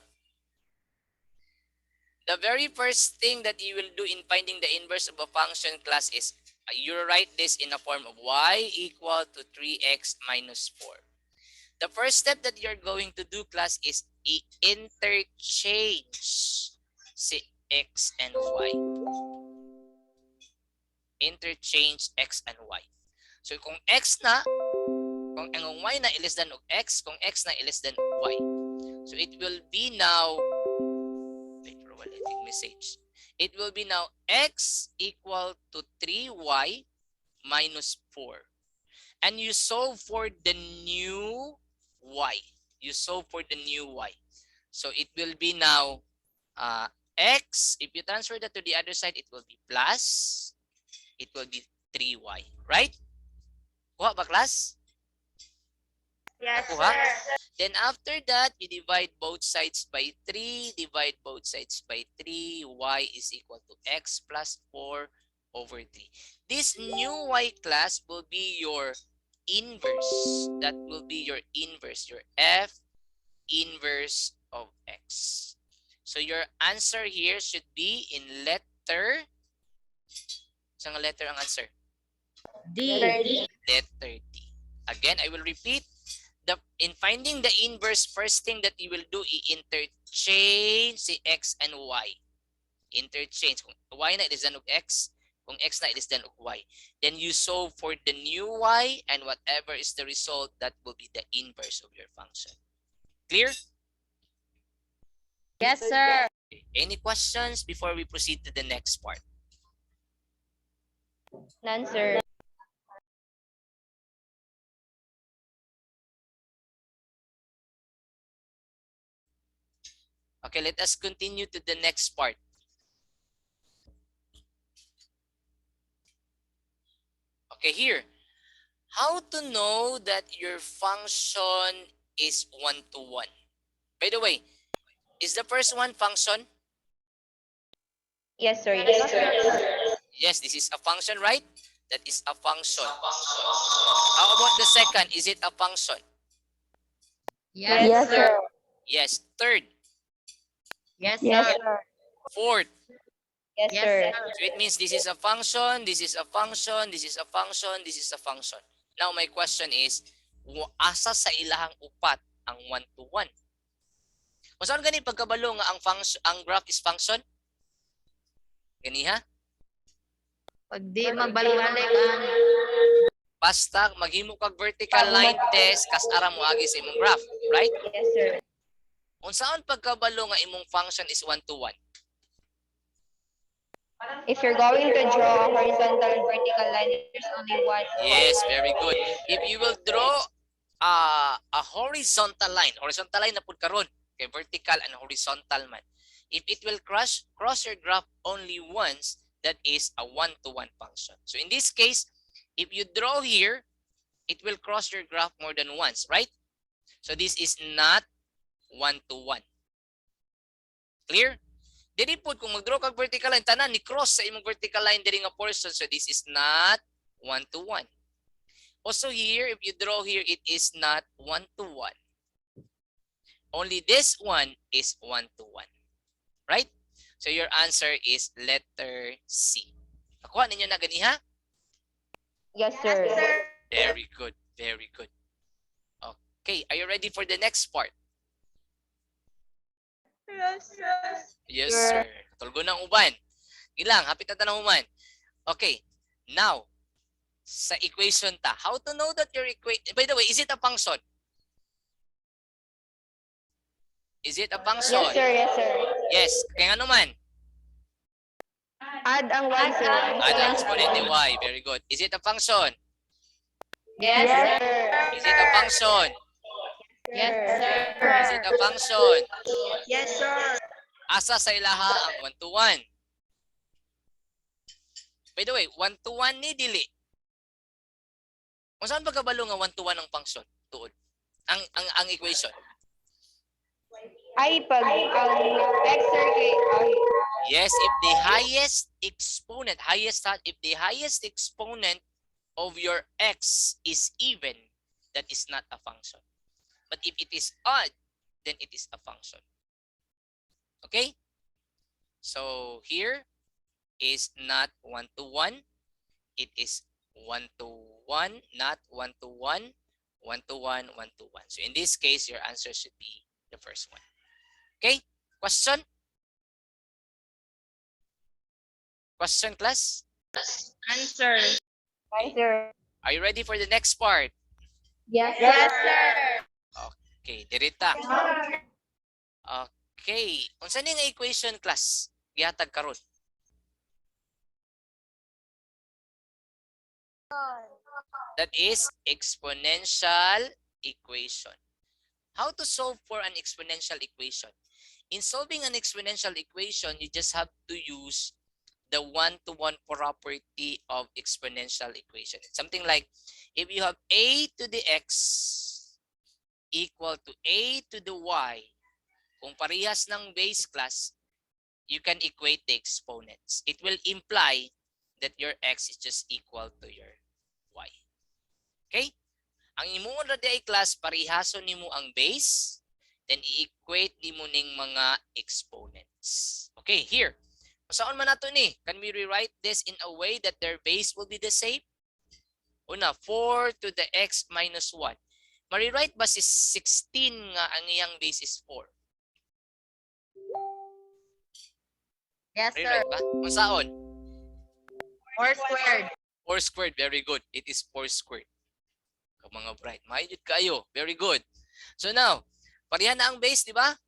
The very first thing that you will do in finding the inverse of a function, class, is you write this in a form of y equal to 3x minus 4. The first step that you're going to do, class, is interchange si x and y. Interchange x and y. So kung x na, kung ang y na less than of x, kung x na less than of y. So it will be now, wait for a while, I think message. It will be now x equal to 3y minus 4. And you solve for the new y. You solve for the new y. So it will be now x. If you transfer that to the other side, it will be plus. It will be 3y. Right? Kuha ba, class? Yes, Nakuha? sir. Then after that, you divide both sides by 3. Divide both sides by 3. Y is equal to x plus 4 over 3. This new y, class, will be your inverse. That will be your inverse. Your f inverse of x. So your answer here should be in letter. Saan nga letter ang answer? D. Letter D. Again, I will repeat. In finding the inverse, first thing that you will do is interchange si x and y. Interchange. Kung y na is than of x, kung x na is than of y. Then you solve for the new y, and whatever is the result, that will be the inverse of your function. Clear? Yes, sir. Okay. Any questions before we proceed to the next part? None, sir. Okay, let us continue to the next part. Okay, here. How to know that your function is one-to-one? By the way, is the first one function? Yes, sir. Yes, sir. Yes, this is a function, right? That is a function. How about the second? Is it a function? Yes, Yes, sir. sir. Yes. Third. Yes, Yes, sir. sir. Fourth. Yes, Yes, sir. sir. So it means this is a function, this is a function, this is a function, this is a function. Now my question is, asa sa ilahang upat ang one-to-one? Kung saan gani pagkabalo nga ang graph is function? Ganiha? Pag di magbalik-balik ang Basta maghimo kag vertical line test kas ara mo agi sa imong graph, right? Yes, sir. Kung saan pagkabalo nga imong function is one-to-one? If you're going to draw a horizontal and vertical line, there's only one. Yes, very good. If you will draw a horizontal line na pud karon kay vertical and horizontal man. If it will cross your graph only once, that is a one-to-one function. So in this case, if you draw here, it will cross your graph more than once, right? So this is not one-to-one. Clear? Dili pud kung mag-draw kag vertical line tanan ni cross sa imong vertical line diri nga portion, so this is not one-to-one. Also here, if you draw here, it is not one-to-one. Only this one is one-to-one. Right? So your answer is letter C. Nakuha ninyo na ganiha? Yes, sir. Very good. Very good. Okay, are you ready for the next part? Yes, sir. Yes, sir. Tulgo ng uban. Ilang, hapit na tanong uban. Okay, now, sa equation ta, how to know that your equation, by the way, is it a function? Is it a function? Yes, sir. Yes, sir. Yes, kaya nga naman. Add ang y, sir. Add ang exponent ni y. Very good. Is it a function? Yes, sir. Is it a function? Yes, sir. Is it a function? Yes, sir. Asa sa ilaha ang 1 to 1? By the way, 1 to 1 ni dili. Kung saan ba kabalo nga 1 to 1 ang function? Tuod. Ang equation. Ay, pag ang x, sir, kay Yes, if the highest exponent of your x is even, that is not a function. But if it is odd, then it is a function. Okay? So here is not 1 to 1. It is 1 to 1, not 1 to 1, 1 to 1, 1 to 1. So in this case, your answer should be the first one. Okay? Question? Question, class? Answer. Answer. Are you ready for the next part? Yes, Yes, sir. Okay, dirita. Okay. Unsa ni nga equation, class? Gihatag karon. That is exponential equation. How to solve for an exponential equation? In solving an exponential equation, you just have to use the one-to-one property of exponential equation. It's something like if you have a to the x equal to a to the y, kung parehas ng base class, you can equate the exponents. It will imply that your x is just equal to your y. Okay? Ang imuon ra di ay class, parehaso nimo ang base, then i-equate nimo ning mga exponents. Okay, here. Saan man nato ni? Can we rewrite this in a way that their base will be the same? Una, 4 to the x minus 1. Marirewrite ba si 16 nga ang iyang base is 4? Yes, sir. Rewrite ba? Kung saan? 4 squared. 4 squared. Very good. It is 4 squared. Mga bright. Mahigit kayo. Very good. So now, pareha na ang base, di ba?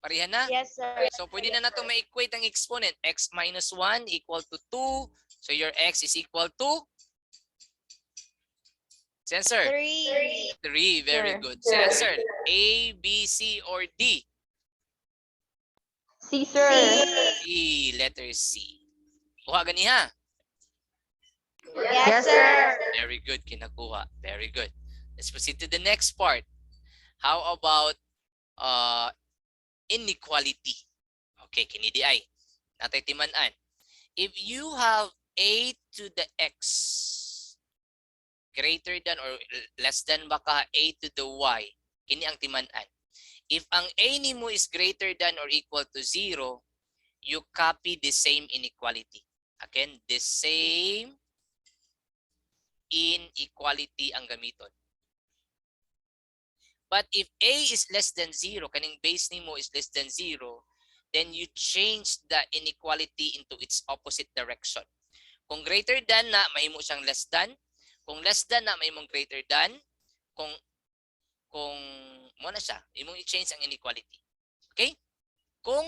Pareha na? Yes, sir. So, pwede na natin ma-equate ang exponent. X minus 1 equal to 2. So, your x is equal to? Answer? 3. 3. Very Sure. good. So, answer? A, B, C, or D? C, sir. C. Letter C. Kuha ganiha. Yes, sir. Very good. Kinakuha. Very good. Let's proceed to the next part. How about inequality? Okay, kinidi ay. Natay timan-an. If you have a to the x greater than or less than baka a to the y, kini ang timan-an. If ang a nimo is greater than or equal to 0, you copy the same inequality. Again, the same inequality ang gamiton. But if a is less than 0, kaning base nimo is less than 0, then you change the inequality into its opposite direction. Kung greater than na, mahimo siyang less than. Kung less than na, mahimong greater than. Kung mo na siya, imong i-change ang inequality. Okay? Kung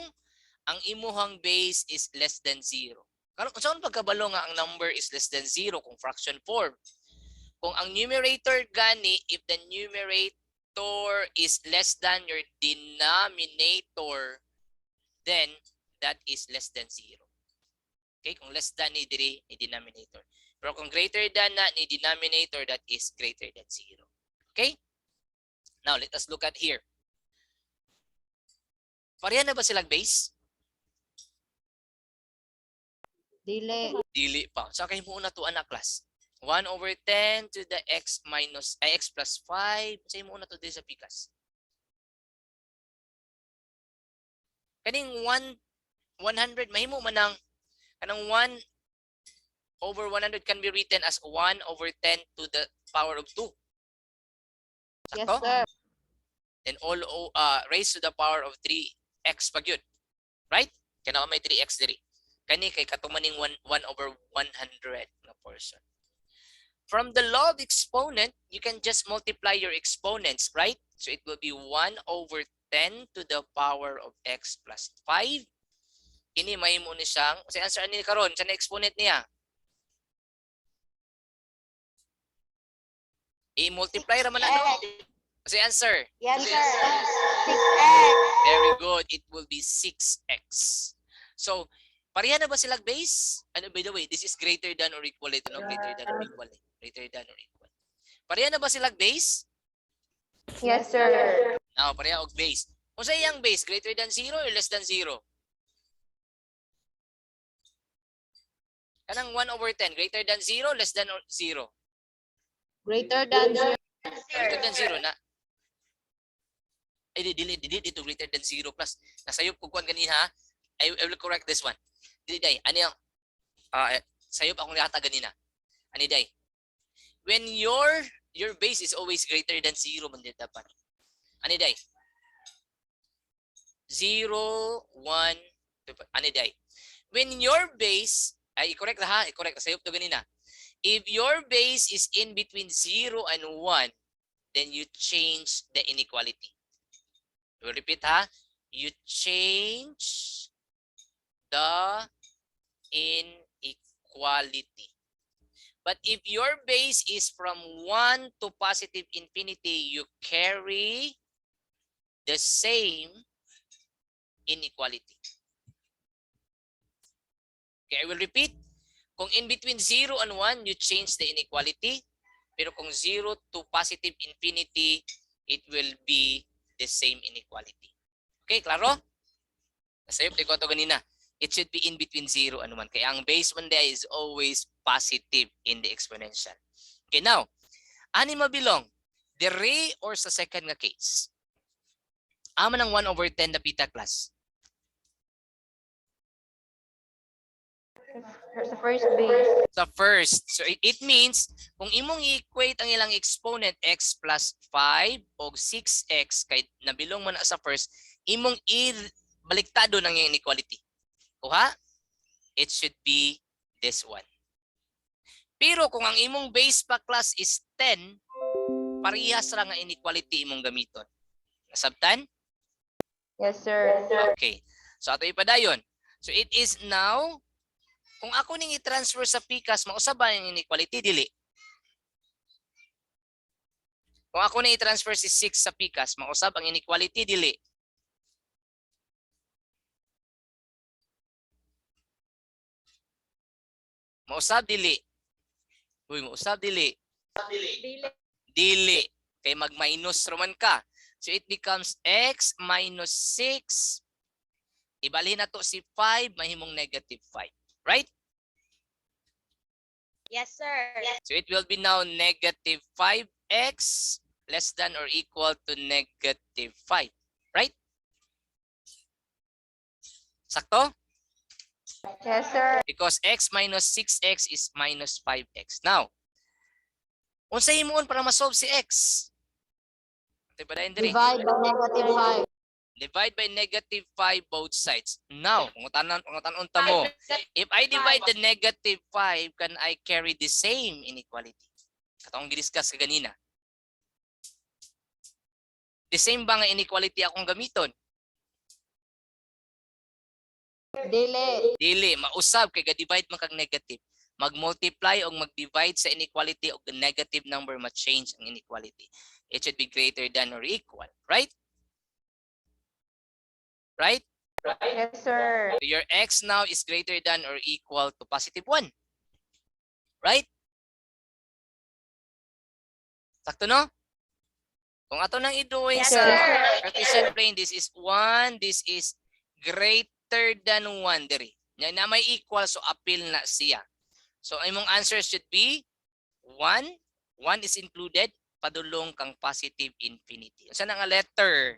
ang imuhang base is less than 0. Kung saan pagkabalo nga ang number is less than 0 kung fraction form? Kung ang numerator gani, if the numerator is less than your denominator, then that is less than 0. Okay? Kung less than ni diri ni denominator. Pero kung greater than na ni denominator, that is greater than 0. Okay? Now, let us look at here. Pareha na ba silang base? Dili. Dili pa. So, kayo muna to anak class. 1 over 10 to the x minus x plus 5. Say mo na to din sa pikas. Kaning 100 mahimo man ang kanang 1 over 100 can be written as 1 over 10 to the power of 2. Yes, Sakto? sir. And all raised to the power of 3x pag yun. Right? Kana may 3x diri. Kani kay katumaning 1 over 100 na portion. From the law of exponent, you can just multiply your exponents, right? So it will be 1 over 10 to the power of x plus 5 Kini mahimo ni siyang, sa answer ani karon sa exponent niya. I-multiply raman ano? Sa answer. Yes, sir. 6x. Very good. It will be 6x. So, pareha na ba silang base? Ano, by the way, this is greater than or equal. Ito no, greater than or equal. Greater than or equal. Pareha na ba silang base? Yes, sir. Now, pareha og base. Kung sa iyang base, greater than 0 or less than 0? Kanang 1/10, greater than 0, less than or 0? Greater than 0. Greater than 0 na. Ay, dili, dito greater than 0 plus. Nasayop ko kuan ganina ha. I will correct this one. Dili day, ano yung, sayop akong yata ganina. Ani day. When your base is always greater than 0 man din dapat. Ani day. 0, 1, 2, ani day. When your base, ay i-correct na ha, i-correct na sayop to ganina. If your base is in between 0 and 1, then you change the inequality. We'll repeat ha. You change the inequality. But if your base is from 1 to positive infinity, you carry the same inequality. Okay, I will repeat. Kung in between 0 and 1, you change the inequality. Pero kung 0 to positive infinity, it will be the same inequality. Okay, klaro? Nasayop ko ito ganina. It should be in between 0 and 1. Kaya ang base man there is always positive in the exponential. Okay, now, ani mabilong? The ray or sa second nga case? Ama ng 1/10 na pita class. Sa first base. Sa first. So it means, kung imong i-equate ang ilang exponent x plus 5 o 6x kay nabilong man sa first, imong i-baliktado ng inequality. Kuha? It should be this one. Pero kung ang imong base pa class is 10, parehas ra nga inequality imong gamiton. Nasabtan? Yes, sir. Okay. So ato ipadayon. So it is now, kung ako ning i-transfer sa PCAS, mausab ba yung inequality? Dili. Kung ako ning i-transfer si 6 sa PCAS, mausab ang inequality? Dili. Mausab? Dili. Uy, mausab? Dili. Dili. Kay mag-minus roman ka. So it becomes x minus 6. Ibalhin na to si 5, mahimong negative 5. Right? Yes, sir. So it will be now negative 5x less than or equal to negative 5. Right? Sakto? Yes, sir. Because x minus 6x is minus 5x. Now, unsa himuon para ma-solve si x? Divide by negative 5. Divide by negative 5 both sides. Now, kung tanon ta mo, if I divide the negative 5, can I carry the same inequality? Katong gidiscuss ka ganina. The same ba nga inequality akong gamiton? Dili. Dili, mausab kay ga-divide man kag negative. Mag-multiply o mag-divide sa inequality o the negative number ma-change ang inequality. It should be greater than or equal, right? Right? Yes, sir. So your x now is greater than or equal to positive 1. Right? Sakto no? Kung ato nang iduin Yes, sa sir. Cartesian plane, this is 1, this is greater than 1 diri. Nya na may equal, so appeal na siya. So imong answer should be 1. 1 is included, padulong kang positive infinity. Unsa na nga letter?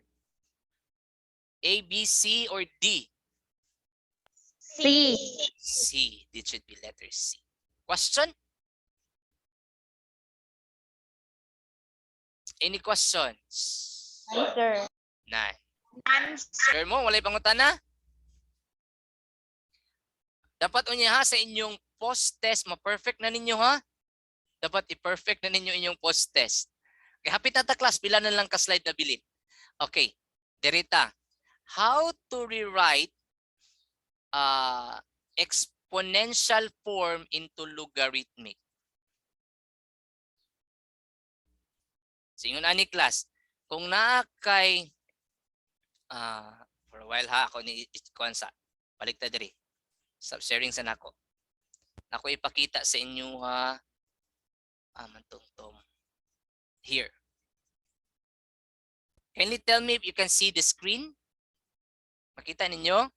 A, B, C, or D? C. C. It should be letter C. Question? Any questions? Yes, sir. None. Sure mo, walay pangutana? Dapat unya ha sa inyong post-test, ma-perfect na ninyo ha? Dapat i-perfect na ninyo inyong post-test. Okay, hapit na ta class, pila na lang ka slide na bilin. Okay, derita. How to rewrite exponential form into logarithmic. So yun ani class, kung naa kay for a while ha ako ni Kwansa, balik ta diri. Stop sharing sa nako. Ako ipakita sa inyo ha mantungtong. Here. Can you tell me if you can see the screen? Makita ninyo?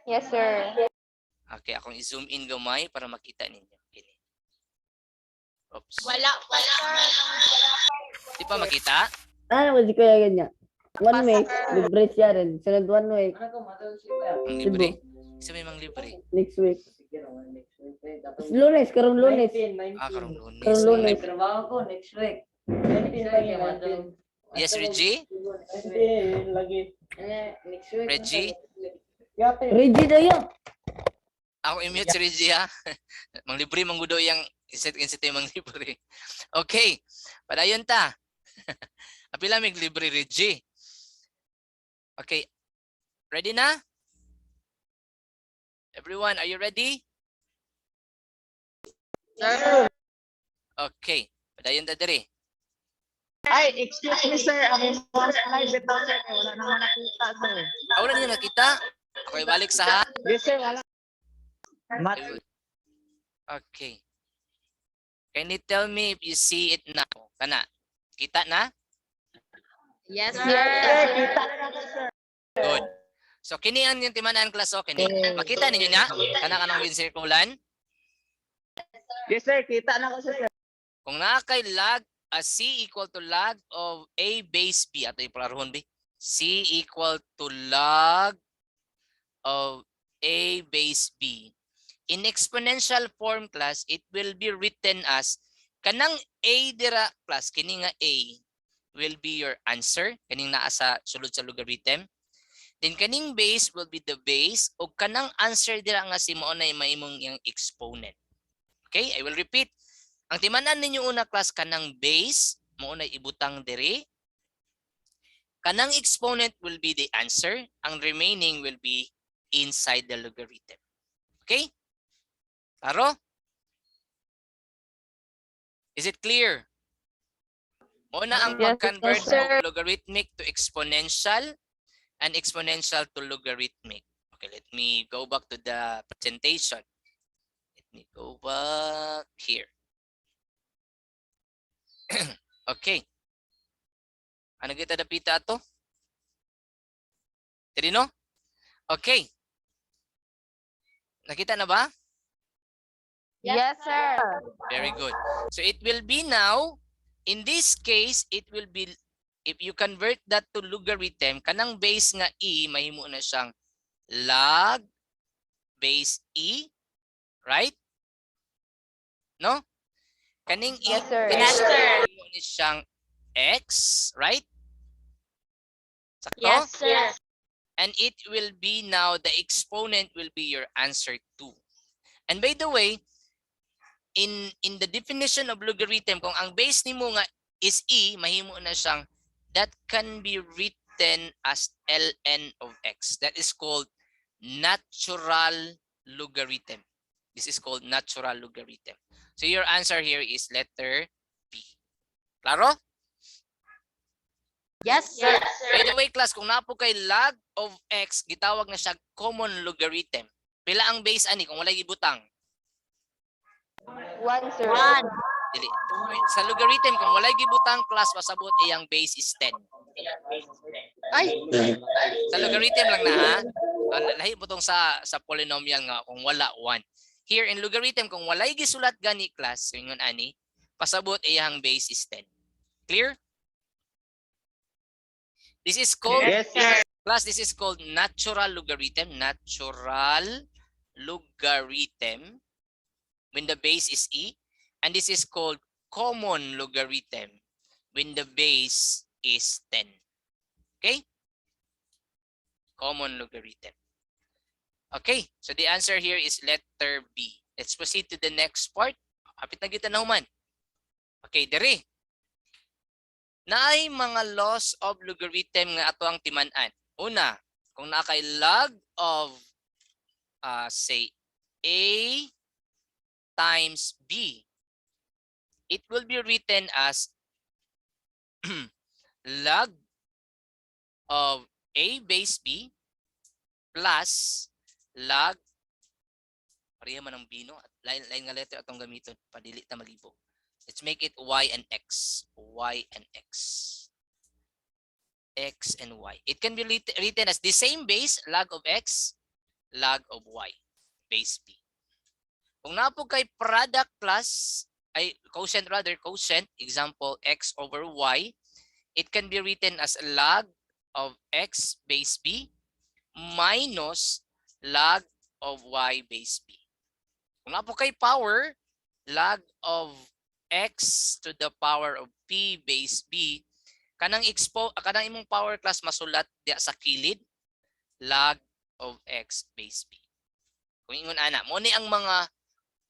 Yes, sir. Okay, akong i-zoom in gamay para makita ninyo. Kini. Oops. Wala pa, sir. Di pa makita? Ano mo si Kuya ganyan? One Pa, way, sir. libre siya rin. Sunod one way. Ang libre? Isa may mang libre. Next week. Lunes, karong Lunes. Karong Lunes. Karong Lunes. Trabaho ko next week. Yes, Reggie? Lagi. Next week. Reggie? Reggie na yun. Ako i-mute si Reggie ha. Mang libre, mang gudo yung iset yung mang libre. Okay. Padayon ta. Apila may libre, Reggie. Okay. Ready na? Everyone, are you ready? Sir. Okay. Padayon ta diri. Ay, excuse me sir. Ang mga slide ito sir. Wala naman nakita sir. Wala niyo nakita? Okay, balik sa ha. Yes sir, wala. Okay. Can you tell me if you see it now? Kana. Kita na? Yes, Sir, sir. kita na natin sir. Good. So kini ang yung timanan class o kini. Makita ninyo na? Kana kanang wincirculan? Yes sir, kita na ko sir. Kung naa kay log C equal to log of A base B. Ato ipalarhon B. C equal to log of A base B. In exponential form class, it will be written as kanang A dira class, kini nga A will be your answer. Kaning naa sa sulod sa logarithm. Then kaning base will be the base o kanang answer dira nga si mao na maimong yang exponent. Okay, I will repeat. Ang timanan ninyo una class kanang base mo na ibutang diri. Kanang exponent will be the answer. Ang remaining will be inside the logarithm. Okay? Klaro? Is it clear? Muna ang Yes, pag-convert sir. of logarithmic to exponential and exponential to logarithmic. Okay, let me go back to the presentation. Let me go back here. Okay. Ano kita dapita ato? Tirino? Okay. Nakita na ba? Yes, sir. Very good. So it will be now, in this case, it will be, if you convert that to logarithm, kanang base nga E, mahimo na siyang log base E, right? No? Kaning Yes, sir. Yes, sir. mahimo ni siyang X, right? Sakto? Yes, sir. And it will be now, the exponent will be your answer 2. And by the way, in the definition of logarithm, kung ang base nimo nga is E, mahimo na siyang, that can be written as ln of x. That is called natural logarithm. This is called natural logarithm. So your answer here is letter B. Klaro? Yes, sir. By the way, class, kung napo kay log of x, gitawag na siya common logarithm. Pila ang base ani kung walay gibutang? 1, sir. 1. Dili. Sa logarithm, kung walay gibutang class, pasabot iyang base is 10. Ay. Sa logarithm lang na ha. Lahi po tong sa polynomial nga kung wala 1. Here in logarithm, kung walay gisulat gani class, ingon ani, pasabot iyang base is 10. Clear? This is called, Yes sir. class, this is called natural logarithm. Natural logarithm when the base is E. And this is called common logarithm when the base is 10. Okay? Common logarithm. Okay, so the answer here is letter B. Let's proceed to the next part. Hapit na kita na human. Okay, dere. Naay mga laws of logarithm nga ato ang timan-an. Una, kung nakay log of say A times B, it will be written as log of A base B plus log, pareha man ang bino, lain nga letter atong gamiton, padili ta magibo. Let's make it y and x. Y and x. X and y. It can be written as the same base, log of x, log of y, base b. Kung napo kay product plus, ay quotient rather, quotient, example x over y, it can be written as log of x base b minus log of y base b. Kung napo kay power, log of x to the power of p base b, kanang imong power class masulat diya sa kilid, log of x base b. Kung ingon ana, mo ni ang mga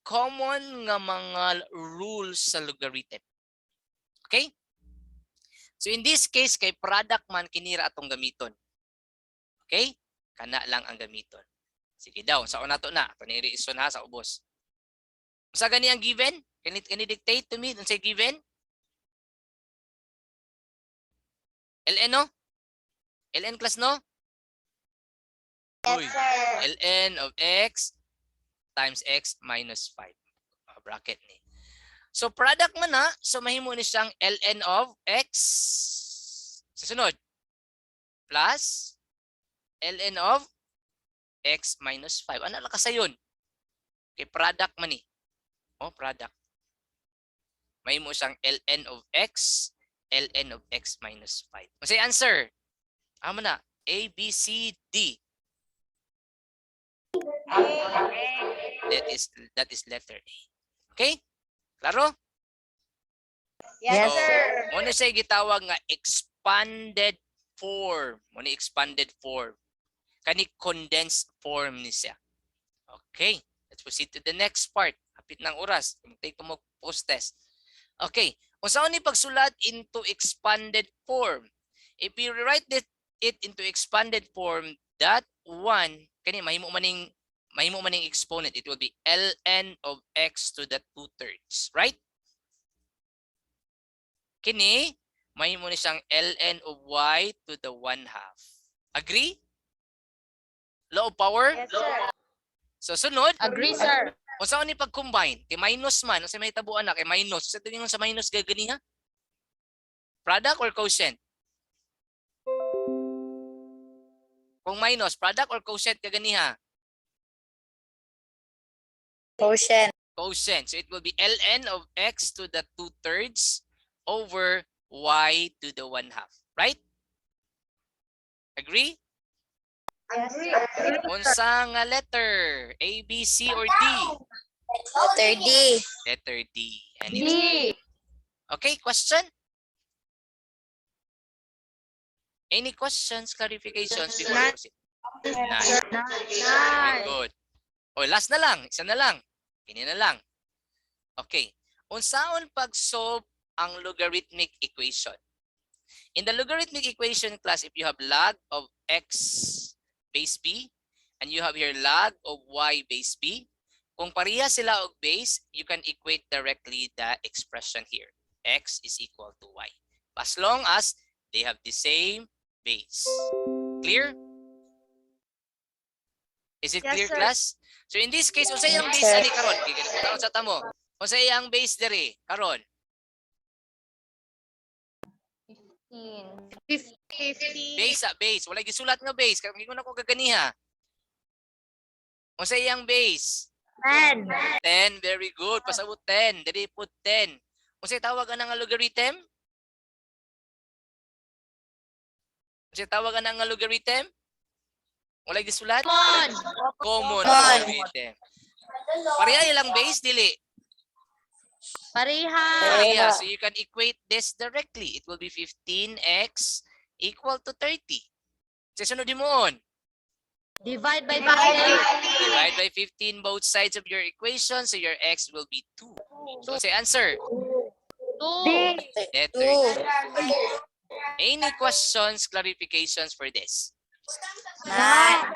common nga mga rules sa logarithm. Okay? So in this case, kay product man kinira atong gamiton. Okay? Kana lang ang gamiton. Sige daw, sa una to na. Ito ni-reason ha sa ubos. Sa gani ang given? Can you dictate to me? Unsay given? LN no? LN class no? Yes, sir. LN of x times x minus 5. Bracket ni. So product man na, so mahimo ni siyang ln of x sa sunod plus ln of x minus 5. Ano lang kasayon? Okay, product man ni. Oh, product. Mahimo siyang ln of x, ln of x minus 5. Kasi answer. Amo na, A, B, C, D. That is letter A. Okay? Klaro? Yes, So, sir. muna siya gitawag nga expanded form. Muna expanded form. Kani condensed form ni siya. Okay. Let's proceed to the next part. Hapit ng oras. Take mo post test. Okay. Kung saan ni pagsulat into expanded form. If you rewrite it into expanded form, that one, kani mahimo maning exponent. It will be ln of x to the 2/3. Right? Kini, mahimo ni siyang ln of y to the 1/2. Agree? Law of power? Yes, sir. So sunod, Agree, sir. kung saan ni pag-combine, kay minus man, kasi may tabuan na, kay minus. Sa tingin sa minus gagani ha? Product or quotient? Kung minus, product or quotient gagani ha? Quotient. Quotient. So it will be ln of x to the 2/3 over y to the 1/2. Right? Agree? Yes, sir. Unsa nga letter? A, B, C, or D? Letter D. Letter D. And D. it's okay, question? Any questions, clarifications before we proceed? None. Very good. O, last na lang. Isa na lang. Kini na lang. Okay. Unsaon pag-solve ang logarithmic equation? In the logarithmic equation class, if you have log of x base b and you have your log of y base b, kung pareha sila og base, you can equate directly the expression here. X is equal to y. As long as they have the same base. Clear? Is it Yes, clear, sir. class? So in this case, unsay ang base ani karon? Kitaon sa tamo. Unsay ang base diri karon? 50. Base sa base. Wala gisulat nga base. Kaya ko na ko gaganiha. Unsay ang base? 10. 10. Very good. Pasabot 10. Dili put 10. Unsay tawag ana nga logarithm? Unsay tawag ana nga logarithm? Wala gisulat? Common. Common Common. logarithm. Pareha ilang base dili. Pareha. Pareha. So you can equate this directly. It will be 15x equal to 30. Sa sunod mo on. Divide by 15. Divide by 15 both sides of your equation. So your x will be 2. So say answer. 2. Letter D. Any questions, clarifications for this? None.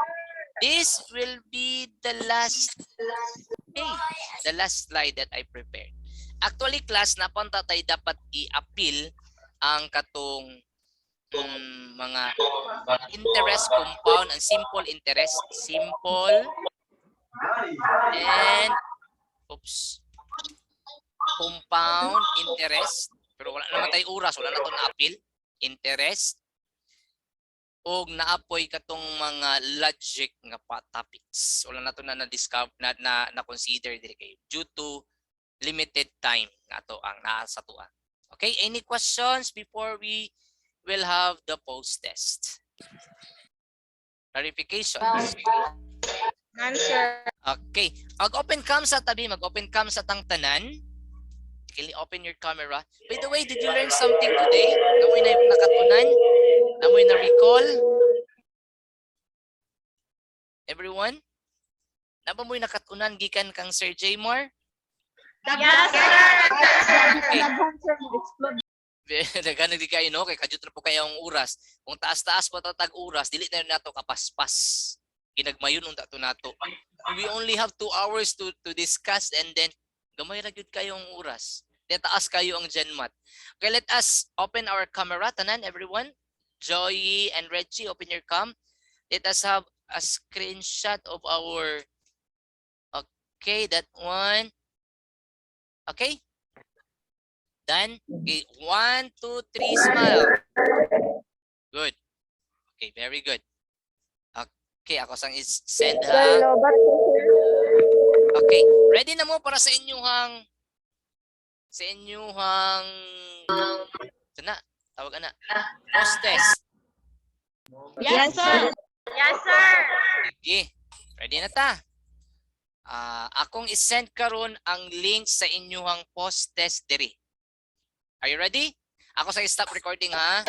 This will be the last page, the last slide that I prepared. Actually, class, napunta tayo dapat i-appeal ang katong mga interest compound, ang simple interest, simple, and compound interest. Pero wala naman tayo oras, wala na ito na-appeal. Interest, o naapoy katong mga logic nga topics. Wala na ito na na-discover, na-consider diri kayo due to limited time na ito ang naasa tuan. Okay, any questions before we will have the post-test? Clarifications? None, sir. Okay, mag-open cam sa tabi, mag-open cam sa tang tanan. Can you open your camera? By the way, did you learn something today? Namoy na nakatunan? Namoy na recall? Everyone? Naba mo'y nakatunan gikan kang Sir Jaymar? Yes, sir. Dagan di kayo, no? Kay kadyo po kayo ang oras. Kung taas-taas pa tatag oras, dili na nato kapaspas. Ginagmayon unta to nato. We only have 2 hours to discuss, and then gamay ra gyud kayong oras. Then taas kayo ang GenMat. Okay, let us open our camera, tanan, everyone. Joey and Reggie, open your cam. Let us have a screenshot of our, okay, that one. Okay? Done? Okay, 1, 2, 3, smile. Good. Okay, very good. Okay, ako sang is-send ha. Okay, ready na mo para sa inyuhang sana, tawag na. Post-test. Yes, sir. Yes, sir. Okay, ready na ta. Akong is-send karon ang link sa inyuhang post-test diri. Are you ready? Ako sa stop recording ha.